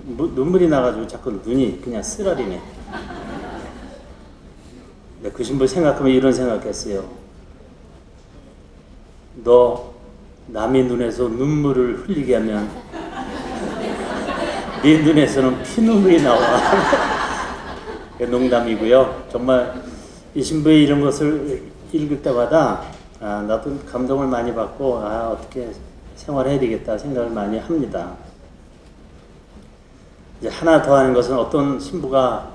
눈물이 나가지고 자꾸 눈이 그냥 쓰라리네. 그 신부 생각하면 이런 생각했어요. 너 남의 눈에서 눈물을 흘리게 하면 네 눈에서는 피눈물이 나와. 농담이고요. 정말 이 신부의 이런 것을 읽을 때마다 나도 감동을 많이 받고 어떻게 생활해야 되겠다 생각을 많이 합니다. 이제 하나 더 하는 것은, 어떤 신부가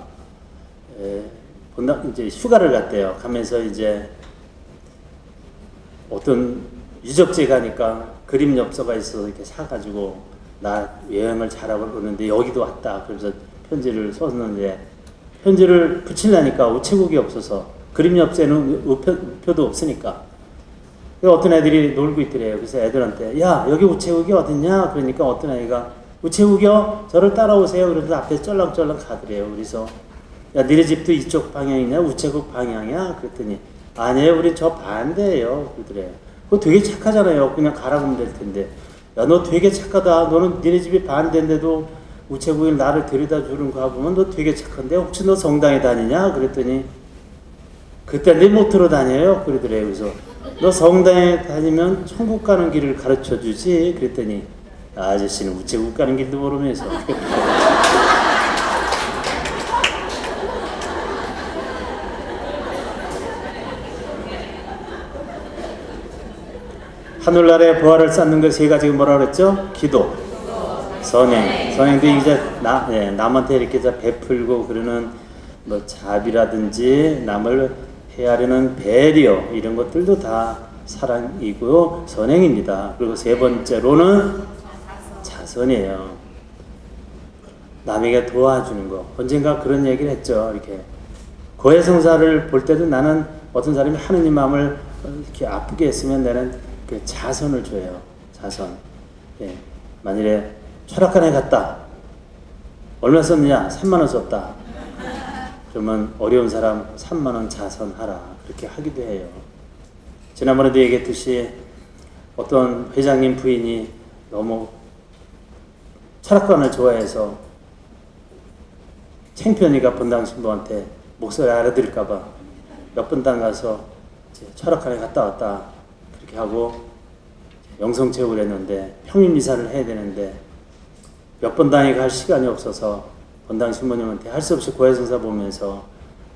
이제 휴가를 갔대요. 가면서 이제 어떤 유적지에 가니까 그림 엽서가 있어서 이렇게 사가지고, 나 여행을 잘하고 그러는데 여기도 왔다. 그래서 편지를 썼는데, 편지를 붙이려니까 우체국이 없어서, 그림 엽서에는 우표도 없으니까. 어떤 애들이 놀고 있더래요. 그래서 애들한테, 야, 여기 우체국이 어딨냐? 그러니까 어떤 애가, 우체국이요? 저를 따라오세요. 그래서 앞에 쩔렁쩔렁 가더래요. 그래서, 야, 니네 집도 이쪽 방향이냐? 우체국 방향이야? 그랬더니, 아니에요, 우리 저 반대예요. 그러더래요. 그거 되게 착하잖아요. 그냥 가라고 하면 될 텐데. 야, 너 되게 착하다. 너는 니네 집이 반대인데도 우체국에 나를 데려다 주는 거 보면 너 되게 착한데, 혹시 너 성당에 다니냐? 그랬더니, 그때 내 못 들어 다녀요. 그러더래요. 그래서 너 성당에 다니면 천국 가는 길을 가르쳐 주지. 그랬더니 아저씨는 우체국 가는 길도 모르면서 하늘나라의 부활을 쌓는 것 세 가지가 뭐라 그랬죠? 기도, 선행. 선행도 이제 남한테 이렇게 베풀고 그러는 뭐 자비라든지 남을 헤아리는 배려 이런 것들도 다 사랑이고요, 선행입니다. 그리고 세 번째로는 자선이에요. 남에게 도와주는 거. 언젠가 그런 얘기를 했죠. 이렇게 고해성사를 볼 때도 나는 어떤 사람이 하느님 마음을 이렇게 아프게 했으면 나는 그 자선을 줘요. 자선. 예. 만일에 철학관에 갔다. 얼마 썼느냐? 3만 원 썼다. 그러면 어려운 사람 3만 원 자선하라. 그렇게 하기도 해요. 지난번에도 얘기했듯이 어떤 회장님 부인이 너무 철학관을 좋아해서 창피하니까 본당 신부한테 목소리 알아들을까봐 몇 분당 가서 철학관에 갔다 왔다 그렇게 하고 영성체육을 했는데 평일 미사를 해야 되는데 몇 번당에 갈 시간이 없어서 본당 신부님한테 할 수 없이 고해성사 보면서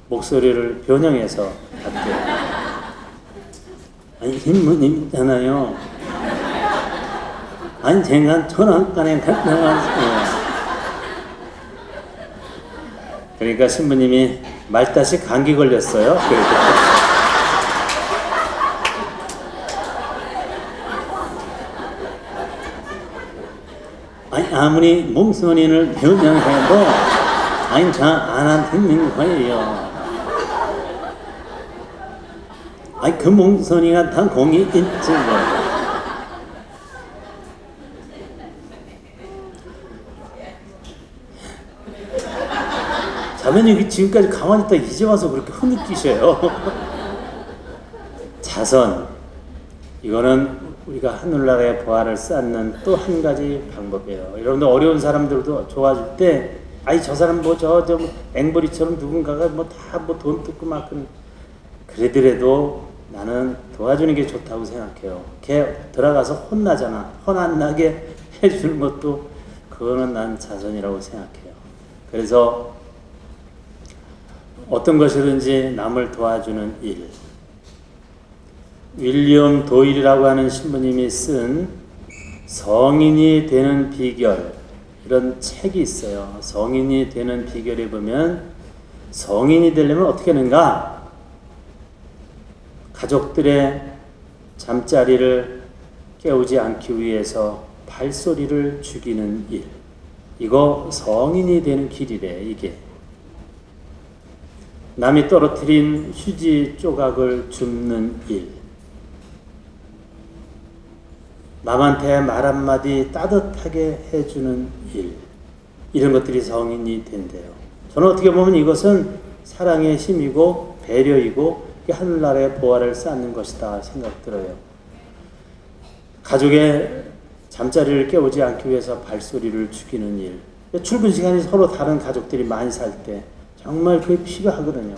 목소리를 변형해서 갔대요. 아니 신부님이잖아요. 아니 제가 철학관에 갔다 왔어요. 그러니까 신부님이 말다시 감기 걸렸어요. 아니 아무리 몸소리를 변형해도 아니 잘 안 듣는 거예요. 아니 그 몸소리가 다 공이 있지 뭐. 자매님 지금까지 가만히 있다 이제 와서 그렇게 흐느끼셔요. 자선. 이거는 우리가 하늘나라의 부활을 쌓는 또 한 가지 방법이에요. 여러분들 어려운 사람들도 도와줄 때 아이 저 사람 뭐 저 앵벌이처럼 누군가가 뭐 다 뭐 돈 뜯고 막 그러더라도 나는 도와주는 게 좋다고 생각해요. 걔 들어가서 혼나잖아. 혼 안 나게 해주는 것도 그거는 난 자선이라고 생각해요. 그래서 어떤 것이든지 남을 도와주는 일. 윌리엄 도일이라고 하는 신부님이 쓴 성인이 되는 비결 이런 책이 있어요. 성인이 되는 비결에 보면 성인이 되려면 어떻게 하는가? 가족들의 잠자리를 깨우지 않기 위해서 발소리를 죽이는 일. 이거 성인이 되는 길이래. 이게 남이 떨어뜨린 휴지 조각을 줍는 일. 남한테 말 한마디 따뜻하게 해주는 일. 이런 것들이 성인이 된대요. 저는 어떻게 보면 이것은 사랑의 힘이고 배려이고 하늘나라의 보화를 쌓는 것이다 생각 들어요. 가족의 잠자리를 깨우지 않기 위해서 발소리를 죽이는 일. 출근 시간이 서로 다른 가족들이 많이 살 때 정말 그게 필요하거든요.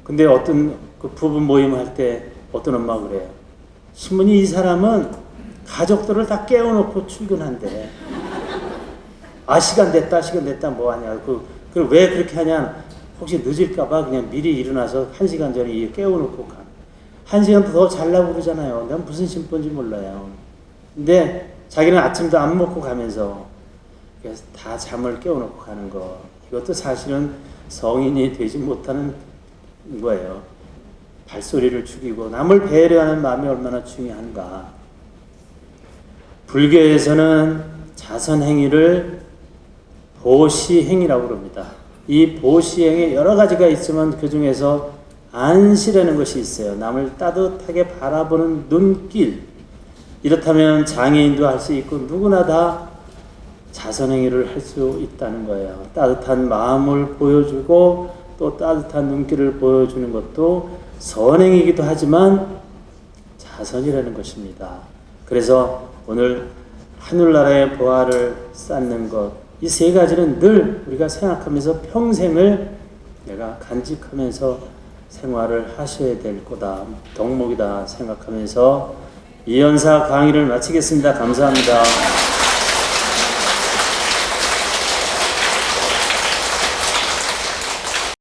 근데 어떤 그 부부 모임 할 때 어떤 엄마가 그래요. 신부님 이 사람은 가족들을 다 깨워놓고 출근한대. 아 시간 됐다 뭐하냐. 그 왜 그렇게 하냐. 혹시 늦을까봐 그냥 미리 일어나서 1시간 전에 깨워놓고 가. 1시간 더 자려고 그러잖아요. 난 무슨 신부인지 몰라요. 근데 자기는 아침도 안 먹고 가면서 그래서 다 잠을 깨워놓고 가는 거. 이것도 사실은 성인이 되지 못하는 거예요. 발소리를 죽이고 남을 배려하는 마음이 얼마나 중요한가. 불교에서는 자선행위를 보시행위라고 그럽니다. 이 보시행위 여러 가지가 있지만 그 중에서 안시라는 것이 있어요. 남을 따뜻하게 바라보는 눈길. 이렇다면 장애인도 할 수 있고 누구나 다 자선행위를 할 수 있다는 거예요. 따뜻한 마음을 보여주고 또 따뜻한 눈길을 보여주는 것도 선행이기도 하지만 자선이라는 것입니다. 그래서 오늘 하늘나라의 보화를 쌓는 것, 이 세 가지는 늘 우리가 생각하면서 평생을 내가 간직하면서 생활을 하셔야 될 거다, 덕목이다 생각하면서 이연사 강의를 마치겠습니다. 감사합니다.